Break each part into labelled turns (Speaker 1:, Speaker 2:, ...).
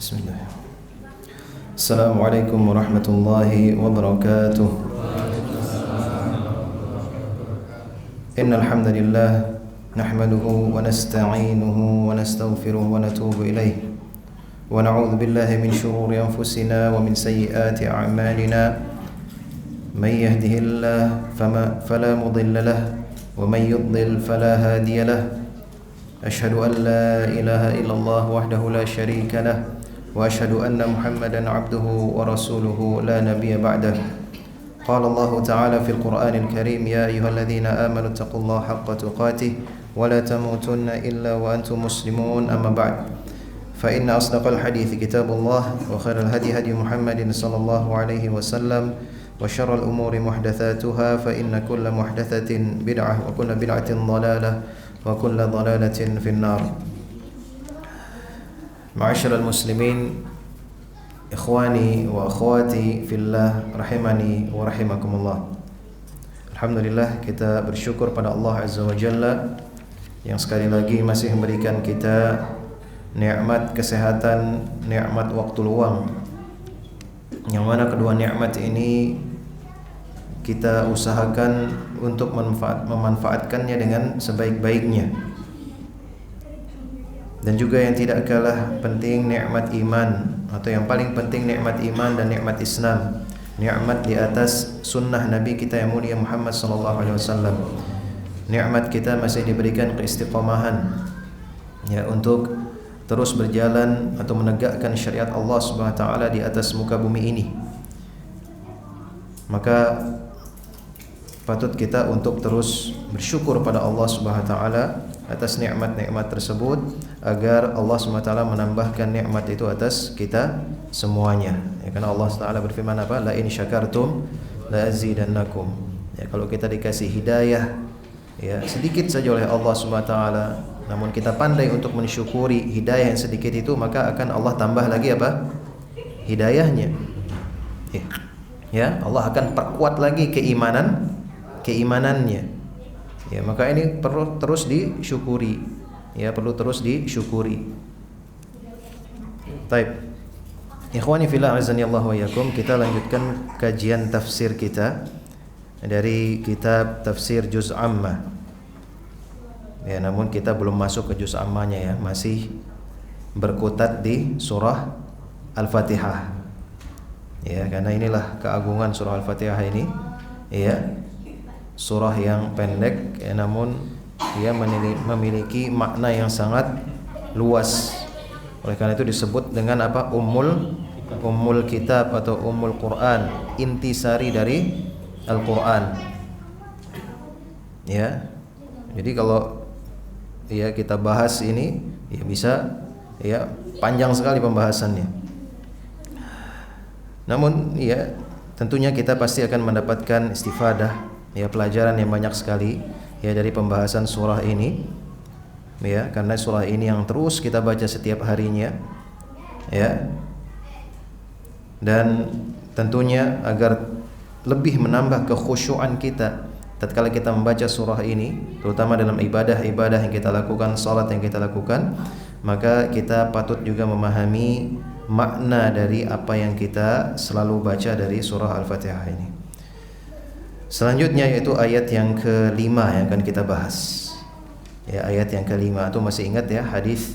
Speaker 1: Bismillah. Assalamualaikum warahmatullahi wabarakatuh. Innal hamdalillah nahmaduhu wa nasta'inuhu wa nastaghfiruhu wa natubu ilayh. Wa na'udzu billahi min shururi anfusina wa min sayyiati a'malina. May yahdihillahu fala mudilla lahu wa may yudlil fala hadiya lahu. Ashhadu an la ilaha illallah wahdahu la syarika lahu وأشهد أن محمدا عبده ورسوله لا نبي بعده. قال الله تعالى في القرآن الكريم يا أيها الذين آمنوا اتقوا الله حق تقاته ولا تموتن إلا وأنتم مسلمون. أما بعد فإن أصدق الحديث كتاب الله وخير الهدي هدي محمد صلى الله عليه وسلم وشر الأمور محدثاتها فإن كل محدثة بدعة وكل بدعة ضلالة وكل ضلالة في النار. Ma'asyiral muslimin, ikhwani wa akhwati fillah, rahimani wa rahimakumullah. Alhamdulillah, kita bersyukur pada Allah Azza wa Jalla yang sekali lagi masih memberikan kita nikmat kesehatan, nikmat waktu luang, yang mana kedua nikmat ini kita usahakan untuk memanfaatkannya dengan sebaik-baiknya. Dan juga yang tidak kalah penting nikmat iman, atau yang paling penting nikmat iman dan nikmat Islam, nikmat di atas sunnah Nabi kita yang mulia Muhammad sallallahu alaihi wasallam. Nikmat kita masih diberikan keistiqomahan ya, untuk terus berjalan atau menegakkan syariat Allah Subhanahu wa taala di atas muka bumi ini. Maka patut kita untuk terus bersyukur pada Allah Subhanahu wa taala atas nikmat-nikmat tersebut, agar Allah SWT menambahkan nikmat itu atas kita semuanya. Ya, karena Allah Taala berfirman apa? La in syakartum la azidannakum. Ya, kalau kita dikasih hidayah ya sedikit saja oleh Allah SWT, namun kita pandai untuk mensyukuri hidayah yang sedikit itu, maka akan Allah tambah lagi apa? Hidayahnya. Ya, Allah akan perkuat lagi keimanannya. Ya, maka ini perlu terus disyukuri. Ya, perlu terus disyukuri. Baik. Ikhwani fillah azani Allah wa yakum, kita lanjutkan kajian tafsir kita dari kitab Tafsir Juz Ammah. Ya, namun kita belum masuk ke juz ammahnya ya, masih berkutat di surah Al-Fatihah. Ya, karena inilah keagungan surah Al-Fatihah ini. Ya. Surah yang pendek ya, namun ia memiliki makna yang sangat luas. Oleh karena itu disebut dengan apa? Ummul kitab atau Ummul Quran, intisari dari Al-Quran. Ya. Jadi kalau ya kita bahas ini ya bisa ya panjang sekali pembahasannya. Namun ya tentunya kita pasti akan mendapatkan istifadah, ya, pelajaran yang banyak sekali ya dari pembahasan surah ini, ya, karena surah ini yang terus kita baca setiap harinya, ya, dan tentunya agar lebih menambah kekhusyuan kita tatkala kita membaca surah ini, terutama dalam ibadah-ibadah yang kita lakukan, salat yang kita lakukan, maka kita patut juga memahami makna dari apa yang kita selalu baca dari surah Al-Fatihah ini. Selanjutnya yaitu ayat yang kelima yang akan kita bahas. Ya, ayat yang kelima itu masih ingat ya, hadis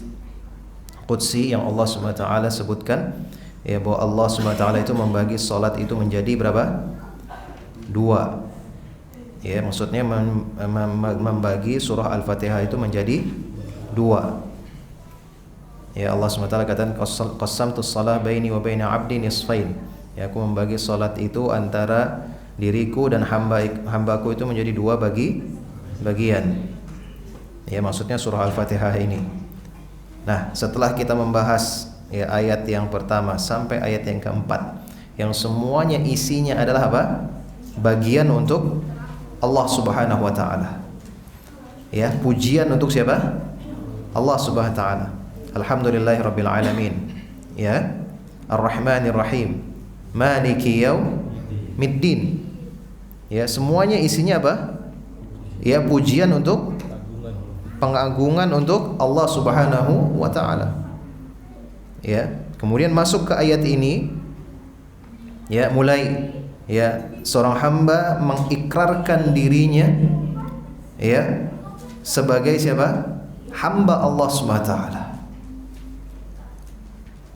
Speaker 1: qudsi yang Allah SWT sebutkan ya, bahwa Allah SWT itu membagi salat itu menjadi berapa? 2. Ya, maksudnya membagi surah Al-Fatihah itu menjadi 2. Ya, Allah SWT katakan qassamtus shalah baini wa baina 'abdi nisfain. Ya, aku membagi salat itu antara diriku dan hambaku itu menjadi 2 bagian. Ya, maksudnya surah Al-Fatihah ini. Nah, setelah kita membahas ya ayat yang pertama sampai ayat yang keempat, yang semuanya isinya adalah apa? Bagian untuk Allah Subhanahu wa taala. Ya, pujian untuk siapa? Allah Subhanahu wa taala. Alhamdulillahirabbil alamin. Ya, Ar-Rahmanir Rahim. Maliki yaumiddin. Ya, semuanya isinya apa? Ya, pujian untuk pengagungan untuk Allah Subhanahu wa taala. Ya, kemudian masuk ke ayat ini, ya, mulai ya seorang hamba mengikrarkan dirinya ya sebagai siapa? Hamba Allah Subhanahu wa taala.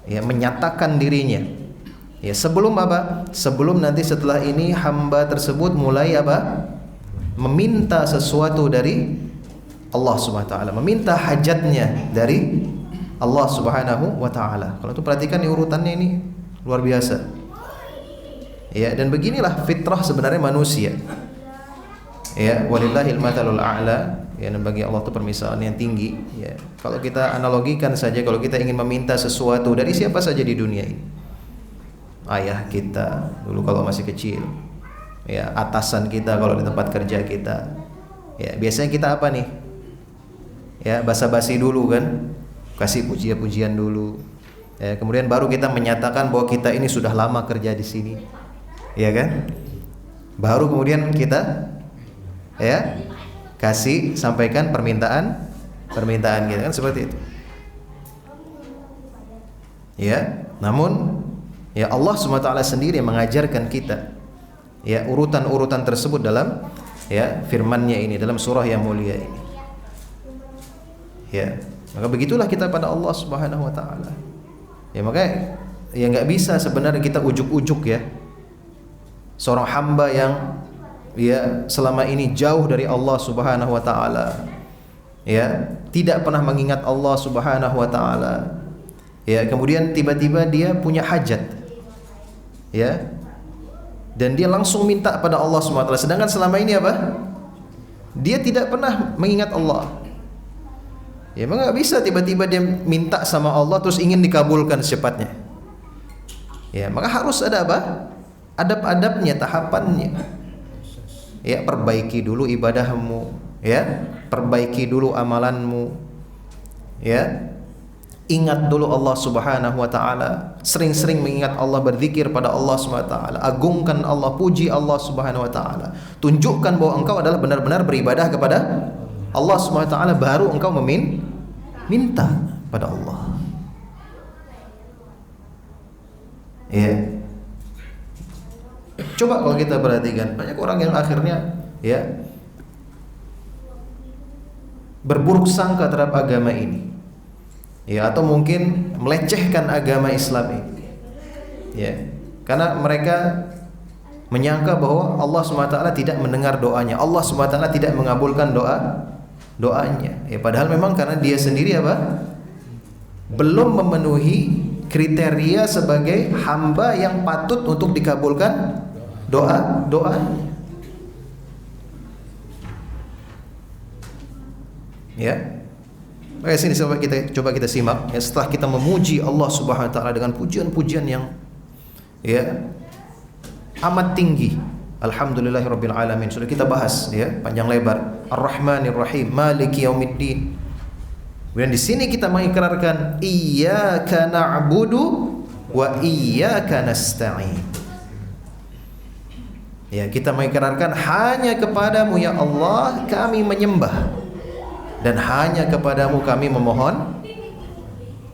Speaker 1: Ya, menyatakan dirinya. Ya, sebelum apa? Sebelum nanti setelah ini hamba tersebut mulai apa? Meminta sesuatu dari Allah Subhanahu wa taala, meminta hajatnya dari Allah Subhanahu wa taala. Kalau itu perhatikan nih urutannya ini luar biasa. Ya, dan beginilah fitrah sebenarnya manusia. Ya, walillahil matsalul a'la. Ya, dan bagi Allah itu permisalan yang tinggi. Ya, kalau kita analogikan saja, kalau kita ingin meminta sesuatu dari siapa saja di dunia ini, ayah kita dulu kalau masih kecil, ya, atasan kita kalau di tempat kerja kita, ya, biasanya kita apa nih? Ya, basa-basi dulu kan, kasih pujian-pujian dulu. Ya, kemudian baru kita menyatakan bahwa kita ini sudah lama kerja di sini, ya kan? Baru kemudian kita, ya, kasih sampaikan permintaan gitu kan, seperti itu. Ya, namun ya Allah SWT sendiri yang mengajarkan kita ya urutan-urutan tersebut dalam ya firman-Nya ini, dalam surah yang mulia ini. Ya, maka begitulah kita pada Allah Subhanahu wa taala. Ya, makanya ya enggak bisa sebenarnya kita ujuk-ujuk ya seorang hamba yang ya selama ini jauh dari Allah Subhanahu wa taala, ya, tidak pernah mengingat Allah Subhanahu wa taala. Ya, kemudian tiba-tiba dia punya hajat. Ya. Dan dia langsung minta pada Allah Subhanahu wa taala, sedangkan selama ini apa? Dia tidak pernah mengingat Allah. Ya, memang enggak bisa tiba-tiba dia minta sama Allah terus ingin dikabulkan secepatnya. Ya, maka harus ada apa? Adab-adabnya, tahapannya. Ya, perbaiki dulu ibadahmu, ya, perbaiki dulu amalanmu, ya, ingat dulu Allah Subhanahu wa taala, sering-sering mengingat Allah, berzikir pada Allah Subhanahu wa taala, agungkan Allah, puji Allah Subhanahu wa taala, tunjukkan bahwa engkau adalah benar-benar beribadah kepada Allah Subhanahu wa taala, baru engkau minta pada Allah. Ya. Coba kalau kita perhatikan, banyak orang yang akhirnya ya berburuk sangka terhadap agama ini, ya, atau mungkin melecehkan agama Islam ini, ya, karena mereka menyangka bahwa Allah SWT tidak mendengar doanya, Allah SWT tidak mengabulkan doanya. Ya, padahal memang karena dia sendiri apa? Belum memenuhi kriteria sebagai hamba yang patut untuk dikabulkan doanya. Ya. Oke, sini coba kita simak ya, setelah kita memuji Allah Subhanahu wa taala dengan pujian-pujian yang ya amat tinggi. Alhamdulillahirabbil alamin. Sudah kita bahas ya panjang lebar. Ar-Rahmanir Rahim, Maliki Yaumiddin. Kemudian di sini kita mengikrarkan iyyaka na'budu wa iyyaka nasta'in. Ya, kita mengikrarkan hanya kepadamu ya Allah kami menyembah, dan hanya kepadamu kami memohon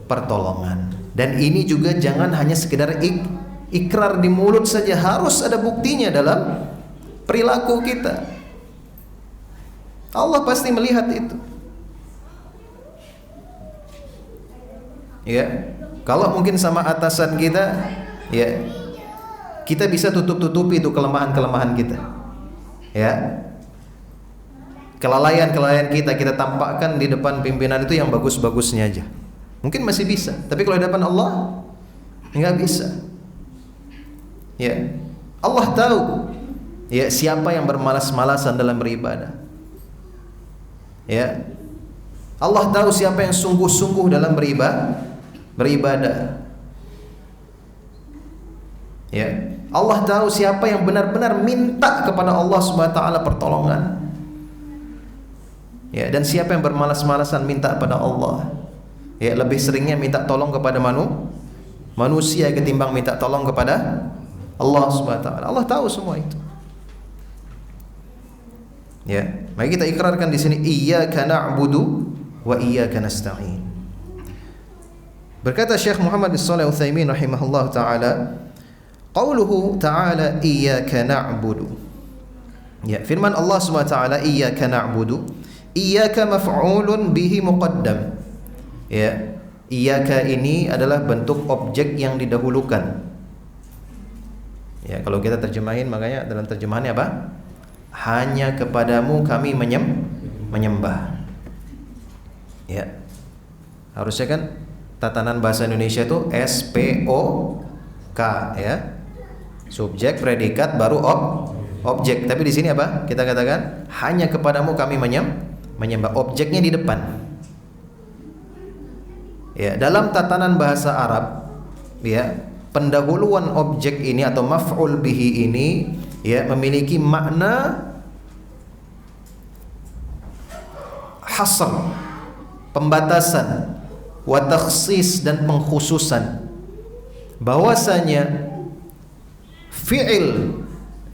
Speaker 1: pertolongan. Dan ini juga jangan hanya sekedar ikrar di mulut saja, harus ada buktinya dalam perilaku kita. Allah pasti melihat itu. Ya, kalau mungkin sama atasan kita, ya, kita bisa tutup-tutupi itu kelemahan-kelemahan kita. Ya. Kelalaian-kelalaian kita tampakkan di depan pimpinan itu yang bagus-bagusnya aja. Mungkin masih bisa, tapi kalau di depan Allah enggak bisa. Ya. Allah tahu ya siapa yang bermalas-malasan dalam beribadah. Ya. Allah tahu siapa yang sungguh-sungguh dalam beribadah. Ya. Allah tahu siapa yang benar-benar minta kepada Allah Subhanahu wa taala pertolongan. Ya, dan siapa yang bermalas-malasan minta pada Allah. Ya, lebih seringnya minta tolong kepada manusia ketimbang minta tolong kepada Allah Subhanahu wa taala. Allah tahu semua itu. Ya, mari kita ikrarkan di sini iyyaka na'budu wa iyyaka nasta'in. Berkata Syekh Muhammad bin Shalih Al-Utsaimin rahimahullah taala, qauluhu ta'ala iyyaka na'budu. Ya, firman Allah Subhanahu wa taala iyyaka na'budu. Iyyaka maf'ulun bihi muqaddam. Ya, iyyaka ini adalah bentuk objek yang didahulukan. Ya, kalau kita terjemahin, makanya dalam terjemahannya apa? Hanya kepadamu kami menyembah. Ya. Harusnya kan tatanan bahasa Indonesia itu SPOK ya. Subjek, predikat, baru objek. Tapi di sini apa? Kita katakan hanya kepadamu kami menyembah. Objeknya di depan. Ya, dalam tatanan bahasa Arab, ya, pendahuluan objek ini atau maf'ul bihi ini ya memiliki makna hasr, pembatasan, wa takhsis dan pengkhususan. Bahwasanya fi'il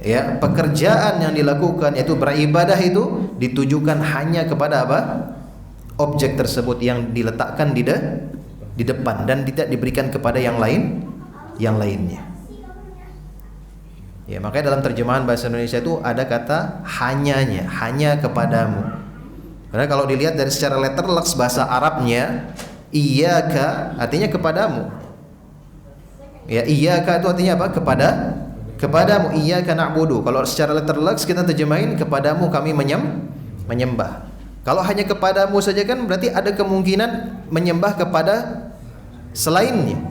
Speaker 1: ya, pekerjaan yang dilakukan yaitu beribadah itu ditujukan hanya kepada apa? Objek tersebut yang diletakkan di depan dan tidak diberikan kepada yang lainnya. Ya, makanya dalam terjemahan bahasa Indonesia itu ada kata hanyanya, hanya kepadamu. Karena kalau dilihat dari secara letterleks bahasa Arabnya, iyyaka artinya kepadamu. Ya, iyyaka itu artinya apa? Kepadamu, iyyaka na'budu. Kalau secara letterleks kita terjemahin kepadamu kami menyembah. Kalau hanya kepadamu saja kan berarti ada kemungkinan menyembah kepada selainnya.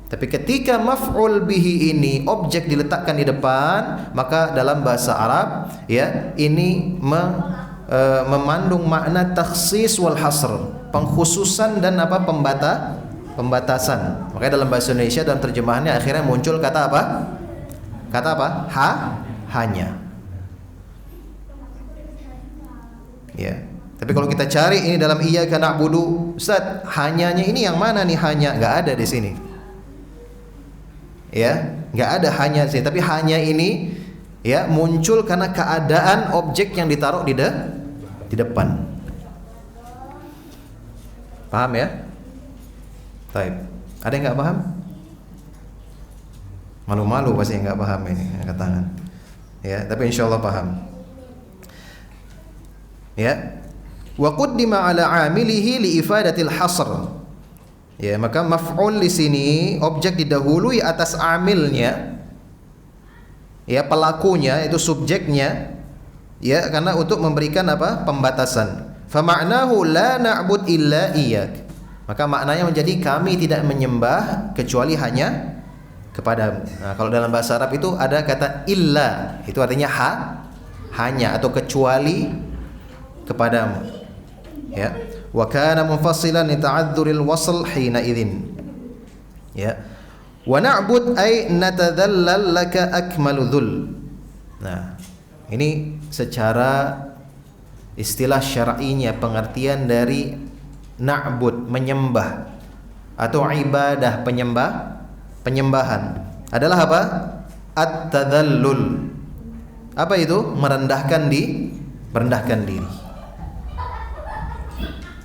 Speaker 1: Tapi ketika maf'ul bihi ini objek diletakkan di depan, maka dalam bahasa Arab ya ini memandung makna takhsis wal hasr, pengkhususan dan apa? Pembatasan. Makanya dalam bahasa Indonesia dalam terjemahannya akhirnya muncul kata apa? Kata apa? Hanya. Ya. Tapi kalau kita cari ini dalam iyyaka na'budu, Ustaz, hanyanya ini yang mana nih hanya? Enggak ada di sini. Ya, enggak ada hanya sih, tapi hanya ini ya muncul karena keadaan objek yang ditaruh di depan. Paham ya? Baik. Ada yang enggak paham? Malu-malu pasti enggak paham ini, angkat tangan. Ya, tapi insyaallah paham. Ya. Wa qaddima ala 'amilihi li ifadatil hasr. Ya, maka maf'ul di sini objek didahului atas amilnya. Ya, pelakunya itu subjeknya. Ya, karena untuk memberikan apa? Pembatasan. Fa ma'nahu la na'bud illa iyyak. Maka maknanya menjadi kami tidak menyembah kecuali hanya kepadamu. Nah, kalau dalam bahasa Arab itu ada kata illa, itu artinya hanya atau kecuali kepadamu. Ya, wa kana munfasilan li ta'adzuril wasl hina idzin. Ya. Wa na'bud ay natadhallal laka akmalu dhul. Nah, ini secara istilah syar'inya pengertian dari na'bud, menyembah atau ibadah, penyembahan adalah apa? At-tadhallul. Apa itu? Merendahkan diri.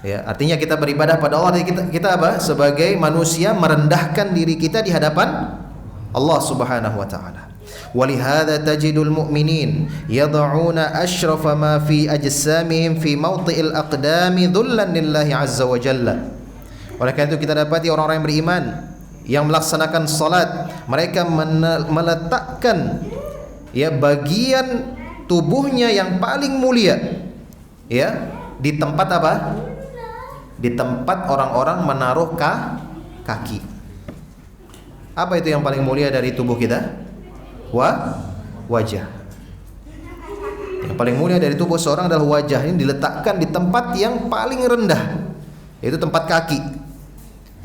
Speaker 1: Ya, artinya kita beribadah pada Allah, kita apa? Sebagai manusia merendahkan diri kita di hadapan Allah Subhanahu wa taala. Walihada tajidul mu'minin yad'una ashrafa ma fi ajsamihim fi mawti'il aqdami dhullan lillahi azza wa jalla. Oleh karena itu kita dapati orang-orang yang beriman yang melaksanakan salat, mereka meletakkan ya bagian tubuhnya yang paling mulia ya di tempat apa? Di tempat orang-orang menaruh kaki. Apa itu yang paling mulia dari tubuh kita? Wajah. Yang paling mulia dari tubuh seorang adalah wajah. Ini diletakkan di tempat yang paling rendah, yaitu tempat kaki.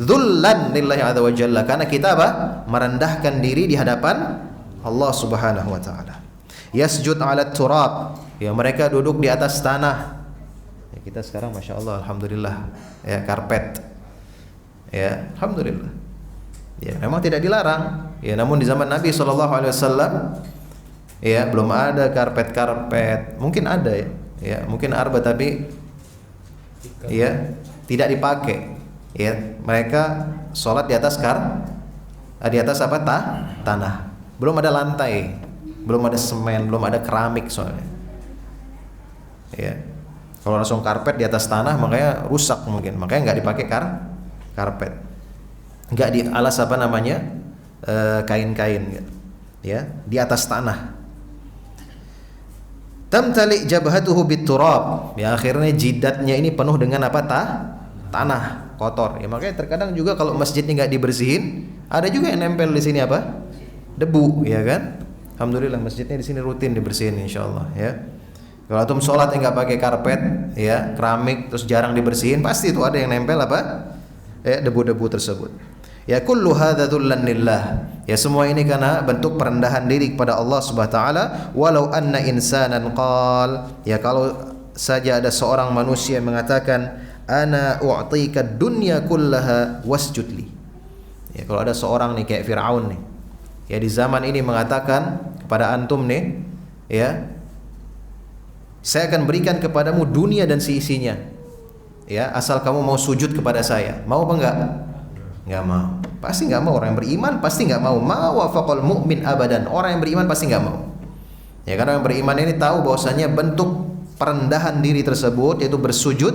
Speaker 1: Dzullan lillahi azza wa jalla, karena kita apa? Merendahkan diri di hadapan Allah Subhanahu wa taala. Yasjud 'ala turab. Ya, mereka duduk di atas tanah. Kita sekarang masya Allah, alhamdulillah ya, karpet ya, alhamdulillah ya, memang tidak dilarang ya, namun di zaman Nabi SAW ya belum ada karpet, mungkin ada ya mungkin arba tapi ya tidak dipakai Ya, mereka sholat di atas di atas apa? Tanah. Belum ada lantai, belum ada semen, belum ada keramik soalnya. Ya. Kalau langsung karpet di atas tanah makanya rusak mungkin. Makanya nggak dipakai karpet. Nggak di alas apa namanya? Kain-kain gitu. Ya, di atas tanah. Tamtali jabhatuhu biturab. Ya, akhirnya jidatnya ini penuh dengan apa? Tanah kotor. Ya, makanya terkadang juga kalau masjidnya nggak dibersihin, ada juga yang nempel di sini apa? Debu, ya kan? Alhamdulillah masjidnya di sini rutin dibersihin insyaallah, ya. Kalau antum sholat yang nggak pakai karpet, ya, keramik, terus jarang dibersihin, pasti itu ada yang nempel apa? Ya, debu-debu tersebut. Ya, kullu hadza dzullan lillah. Ya, semua ini karena bentuk perendahan diri kepada Allah Subhanahu wa taala. Walau anna insanan qal, ya, kalau saja ada seorang manusia yang mengatakan ana u'tika dunya kullaha wasjudli. Ya, kalau ada seorang nih kayak Firaun nih, ya, di zaman ini mengatakan kepada antum nih, ya, saya akan berikan kepadamu dunia dan seisinya, ya, asal kamu mau sujud kepada saya. Mau apa enggak? Enggak mau. Pasti enggak mau. Orang yang beriman pasti enggak mau. Ma wafaqal mu'min abadan. Orang yang beriman pasti enggak mau. Ya, karena orang yang beriman ini tahu bahwasanya bentuk perendahan diri tersebut yaitu bersujud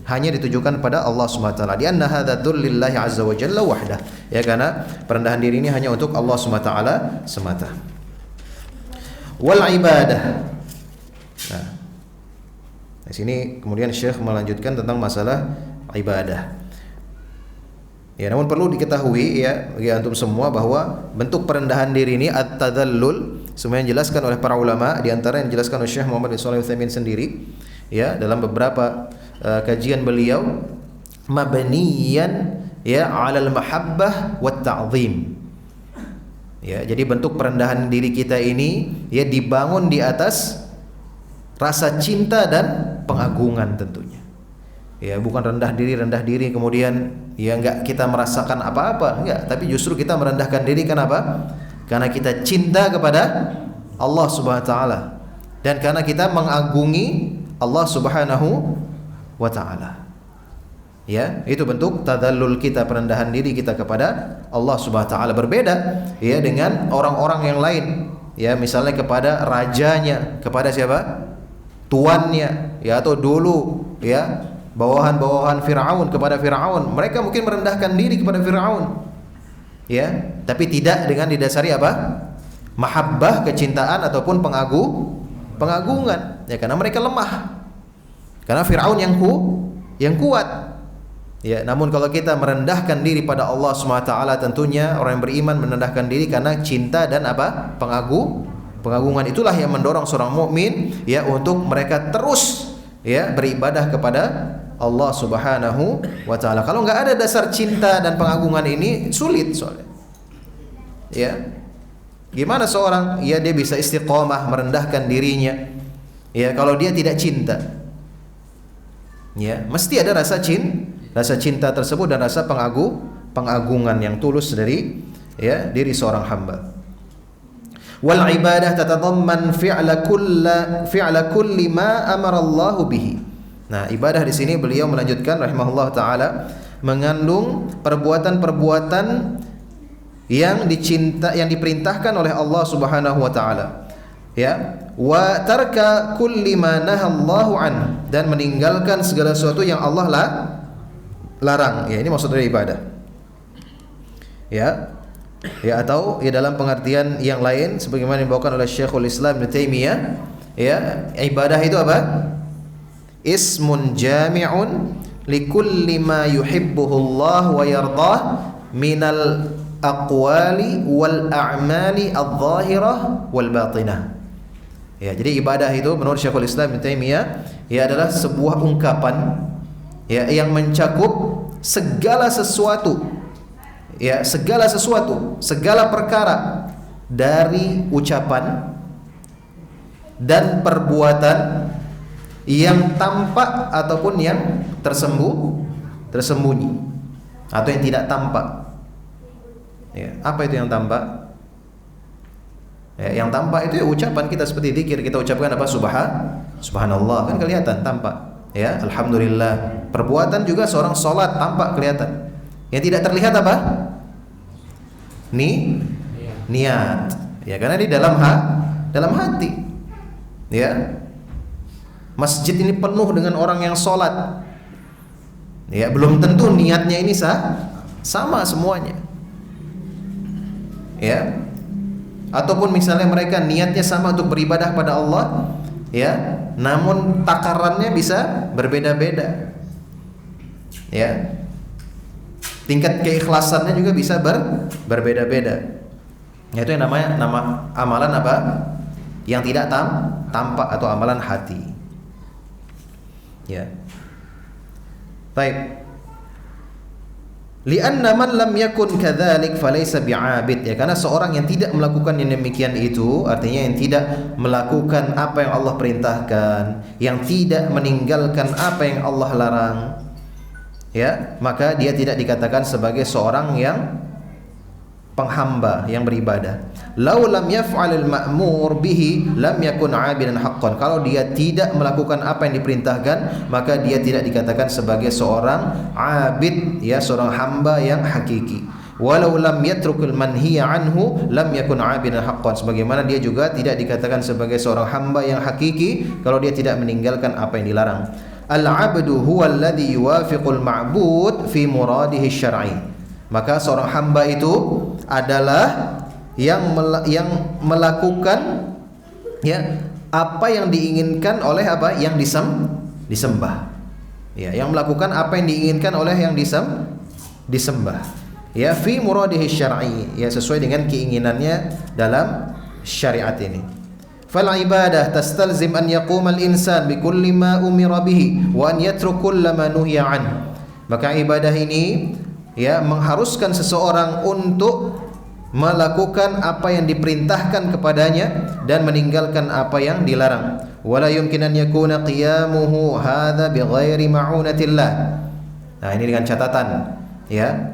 Speaker 1: hanya ditujukan pada Allah Subhanahu wa taala. Di anna hadza dzullillahi azza wa jalla wahdah. Ya, karena perendahan diri ini hanya untuk Allah Subhanahu wa taala semata. Wal ibadah. Nah, di sini kemudian Syekh melanjutkan tentang masalah ibadah. Ya, namun perlu diketahui ya bagi antum semua bahwa bentuk perendahan diri ini at-tadallul semuanya dijelaskan oleh para ulama, di antara yang dijelaskan oleh Syekh Muhammad bin Shalih Al-Utsaimin sendiri, ya, dalam beberapa kajian beliau, mabniyan ya 'alal mahabbah wat ta'zim. Ya, jadi bentuk perendahan diri kita ini ya dibangun di atas rasa cinta dan pengagungan tentunya. Ya, bukan rendah diri kemudian ya enggak kita merasakan apa-apa, enggak, tapi justru kita merendahkan diri kenapa? Karena kita cinta kepada Allah Subhanahu wa taala dan karena kita mengagungi Allah Subhanahu wa taala. Ya, itu bentuk tadallul kita, perendahan diri kita kepada Allah Subhanahu wa taala. Berbeda ya dengan orang-orang yang lain. Ya, misalnya kepada rajanya, kepada siapa? Tuannya, ya, atau dulu ya bawahan-bawahan Firaun, kepada Firaun. Mereka mungkin merendahkan diri kepada Firaun. Ya, tapi tidak dengan didasari apa? Mahabbah, kecintaan ataupun pengagungan. Ya, karena mereka lemah. Karena Firaun yang kuat. Ya, namun kalau kita merendahkan diri pada Allah SWT, tentunya orang yang beriman merendahkan diri karena cinta dan apa? Pengagungan. Itulah yang mendorong seorang mukmin ya untuk mereka terus ya beribadah kepada Allah Subhanahu wa taala. Kalau enggak ada dasar cinta dan pengagungan ini sulit soalnya. Ya. Gimana seorang ya dia bisa istiqomah merendahkan dirinya ya kalau dia tidak cinta. Ya, mesti ada rasa cinta tersebut dan rasa pengagungan yang tulus dari ya diri seorang hamba. Wal ibadah tatadamman fi'la kulli ma amara Allah bihi. Nah, ibadah di sini beliau melanjutkan rahimahullah taala mengandung perbuatan-perbuatan yang diperintahkan oleh Allah Subhanahu wa taala. Ya, wa tarka kulli ma nahallahu an, dan meninggalkan segala sesuatu yang Allah larang. Ya, ini maksud dari ibadah. Ya. Ya, atau ya dalam pengertian yang lain sebagaimana dibawakan oleh Syekhul Islam Ibnu Taimiyah, ya, ibadah itu apa? Ismun jami'un likulli ma yuhibbuhu Allah wa yardah minal aqwali wal a'mali adh-dhahirah wal batinah. Ya, jadi ibadah itu menurut Syekhul Islam Ibnu Taimiyah ya adalah sebuah ungkapan ya yang mencakup segala sesuatu. Ya, segala sesuatu, segala perkara dari ucapan dan perbuatan yang tampak ataupun yang tersembunyi atau yang tidak tampak. Ya, apa itu yang tampak? Ya, yang tampak itu ya ucapan kita seperti zikir, kita ucapkan apa? Subhanallah, kan kelihatan tampak. Ya, alhamdulillah. Perbuatan juga seorang sholat tampak kelihatan. Yang tidak terlihat apa? Niat. Ya, karena di dalam hati. Ya. Masjid ini penuh dengan orang yang sholat. Ya, belum tentu niatnya ini sama semuanya. Ya. Ataupun misalnya mereka niatnya sama untuk beribadah pada Allah, ya, namun takarannya bisa berbeda-beda. Ya. Tingkat keikhlasannya juga bisa berbeda-beda. Itu yang namanya amalan apa? Yang tidak tampak atau amalan hati. Ya. Baik. Lianna man lam yakun kadzalik falaysa bi'abid, ya, karena seorang yang tidak melakukan yang demikian itu, artinya yang tidak melakukan apa yang Allah perintahkan, yang tidak meninggalkan apa yang Allah larang, ya, maka dia tidak dikatakan sebagai seorang yang penghamba yang beribadah. Lau lam yaf'alil ma'mur bihi lam yakun 'abidan haqqan. Kalau dia tidak melakukan apa yang diperintahkan, maka dia tidak dikatakan sebagai seorang 'abid, ya, seorang hamba yang hakiki. Walau lam yatrukul manhiya anhu lam yakun 'abidan haqqan. Sebagaimana dia juga tidak dikatakan sebagai seorang hamba yang hakiki kalau dia tidak meninggalkan apa yang dilarang. Al-'abdu huwa alladhi yuwafiqul ma'bud fi muradihi syar'i. Maka seorang hamba itu adalah yang melakukan, ya, apa yang diinginkan oleh apa yang disembah. Ya, yang melakukan apa yang diinginkan oleh yang disembah. Ya, fi muradihi syar'i, ya, sesuai dengan keinginannya dalam syariat ini. Fal ibadah tastalzim an yaquma al-insan bi kulli ma umira bihi wa an yatruk kull ma nuhiya an. Maka ibadah ini, ya, mengharuskan seseorang untuk melakukan apa yang diperintahkan kepadanya dan meninggalkan apa yang dilarang. Wala yumkin an yakuna qiyamuhu hadza bighairi ma'unatillah. Nah, ini dengan catatan, ya.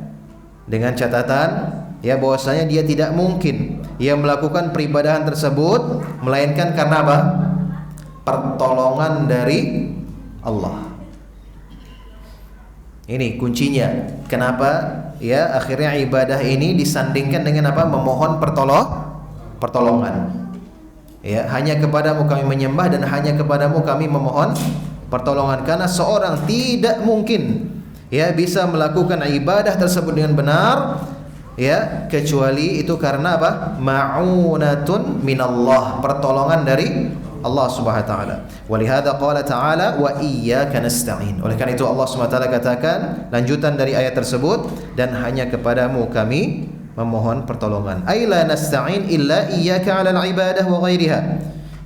Speaker 1: Dengan catatan, ya, bahwasanya dia tidak mungkin ia melakukan peribadahan tersebut melainkan karena apa? Pertolongan dari Allah. Ini kuncinya. Kenapa, ya, akhirnya ibadah ini disandingkan dengan apa? Memohon pertolongan. Ya, hanya kepadamu kami menyembah dan hanya kepadamu kami memohon pertolongan. Karena seorang tidak mungkin, ya, bisa melakukan ibadah tersebut dengan benar, ya, kecuali itu karena apa? Ma'unatun minallah, pertolongan dari Allah Subhanahu wa taala. Walihada qala ta'ala wa iyyaka nasta'in. Oleh karena itu Allah Subhanahu wa taala katakan lanjutan dari ayat tersebut, dan hanya kepadamu kami memohon pertolongan. Ai la nasta'in illa iyyaka 'alal ibadah wa ghairiha.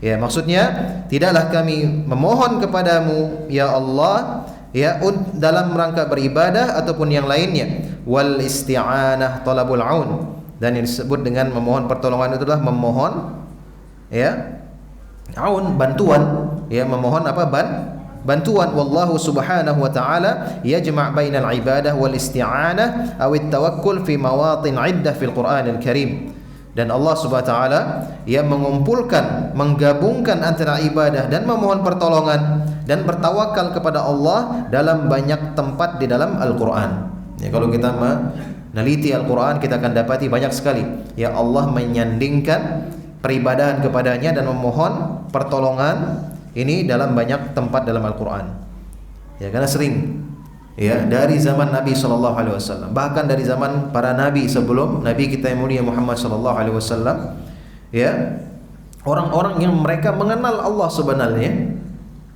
Speaker 1: Ya, maksudnya tidaklah kami memohon kepadamu ya Allah, ya, dalam rangka beribadah ataupun yang lainnya. Wal isti'anah talabul aun, dan yang disebut dengan memohon pertolongan itu adalah memohon, ya, aun, bantuan, ya, memohon apa? Bantuan. Wallahu subhanahu wa ta'ala yajma' bainal ibadah wal isti'anah aw at-tawakkul fi mawatin 'iddah fil Qur'anil Karim. Dan Allah subhanahu wa ta'ala, ya, menggabungkan antara ibadah dan memohon pertolongan dan bertawakal kepada Allah dalam banyak tempat di dalam Al-Qur'an. Ya, kalau kita meneliti Al-Qur'an, kita akan dapati banyak sekali, ya, Allah menyandingkan peribadahan kepadanya dan memohon pertolongan ini dalam banyak tempat dalam Al-Qur'an. Ya, karena sering, ya, dari zaman Nabi sallallahu alaihi wasallam, bahkan dari zaman para nabi sebelum Nabi kita yang mulia Muhammad sallallahu alaihi wasallam, ya, orang-orang yang mereka mengenal Allah sebenarnya,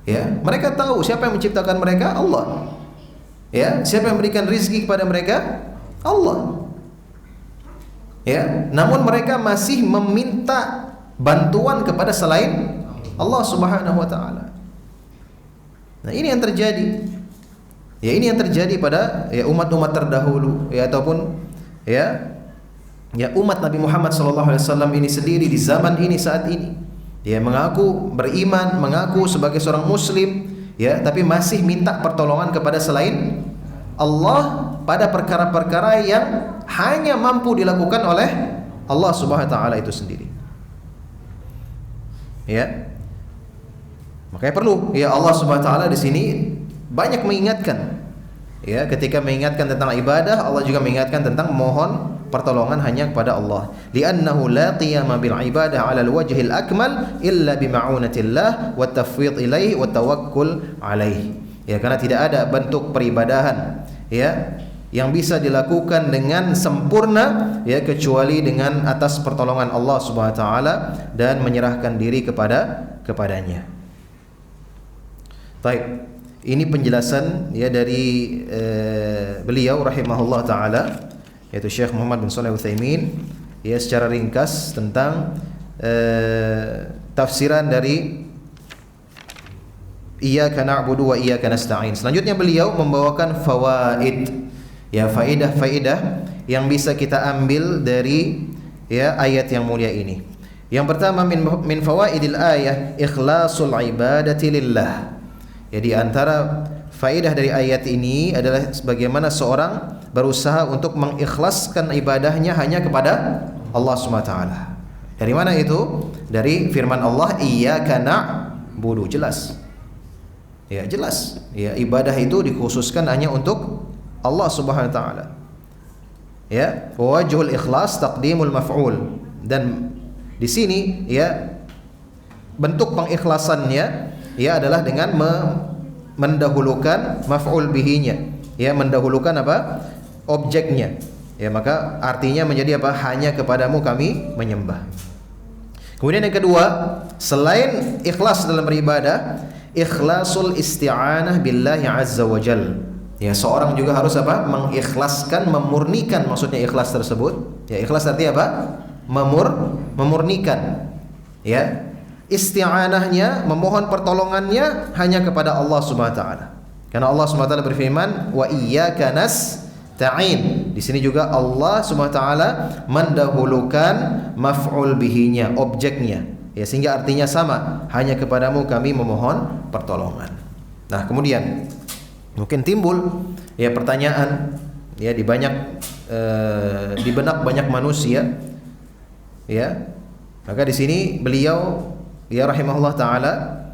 Speaker 1: ya, mereka tahu siapa yang menciptakan mereka? Allah. Ya, siapa yang memberikan rizki kepada mereka? Allah. Ya, namun mereka masih meminta bantuan kepada selain Allah Subhanahu wa taala. Nah, ini yang terjadi. Ya, ini yang terjadi pada, ya, umat-umat terdahulu, ya, ataupun, ya, umat Nabi Muhammad sallallahu alaihi wasallam ini sendiri di zaman ini saat ini. Ya, mengaku beriman, mengaku sebagai seorang muslim, ya, tapi masih minta pertolongan kepada selain Allah pada perkara-perkara yang hanya mampu dilakukan oleh Allah Subhanahu wa taala itu sendiri. Ya. Makanya perlu, ya, Allah Subhanahu wa taala di sini banyak mengingatkan. Ya, ketika mengingatkan tentang ibadah, Allah juga mengingatkan tentang mohon pertolongan hanya kepada Allah. Li'annahu la qiyama bil ibadah 'ala al-wajhil akmal illa bi ma'unatillah wa tafwid ilaihi wa tawakkul alaihi. Ya, karena tidak ada bentuk peribadahan ya yang bisa dilakukan dengan sempurna ya kecuali dengan atas pertolongan Allah Subhanahu wa taala dan menyerahkan diri kepadanya. Baik. Ini penjelasan ya dari beliau rahimahullah taala, yaitu Syekh Muhammad bin Shalih Al-Utsaimin, ya secara ringkas tentang tafsiran dari Iyyaka na'budu wa iyyaka nasta'in. Selanjutnya beliau membawakan fawaid, ya faedah-faedah yang bisa kita ambil dari ya ayat yang mulia ini. Yang pertama min fawaidil ayah ikhlasul ibadati lillah. Ya, di antara faedah dari ayat ini adalah bagaimana seorang berusaha untuk mengikhlaskan ibadahnya hanya kepada Allah SWT. Dari mana itu? Dari firman Allah, Iyyaka na'budu. Jelas. Ya, jelas. Ya, ibadah itu dikhususkan hanya untuk Allah Subhanahu wa taala. Ya, wajhul ikhlas taqdimul maf'ul. Dan di sini ya bentuk pengikhlasannya ya adalah dengan mendahulukan maf'ul bihinya, ya mendahulukan apa? Objeknya. Ya, maka artinya menjadi apa? Hanya kepadamu kami menyembah. Kemudian yang kedua, selain ikhlas dalam beribadah, ikhlasul isti'anah billahi azza wa jal. Ya, seorang juga harus apa? Mengikhlaskan, memurnikan maksudnya ikhlas tersebut. Ya, ikhlas artinya apa? Memurnikan. Ya. Isti'anahnya, memohon pertolongannya hanya kepada Allah Subhanahu wa taala. Karena Allah Subhanahu wa taala berfirman, "Wa iyyaka nasta'in." Di sini juga Allah Subhanahu wa taala mendahulukan maf'ul bihinya, objeknya. Ya, sehingga artinya sama, hanya kepadamu kami memohon pertolongan. Nah, kemudian mungkin timbul ya pertanyaan ya di benak banyak manusia. Ya. Maka di sini beliau ya rahimahullah taala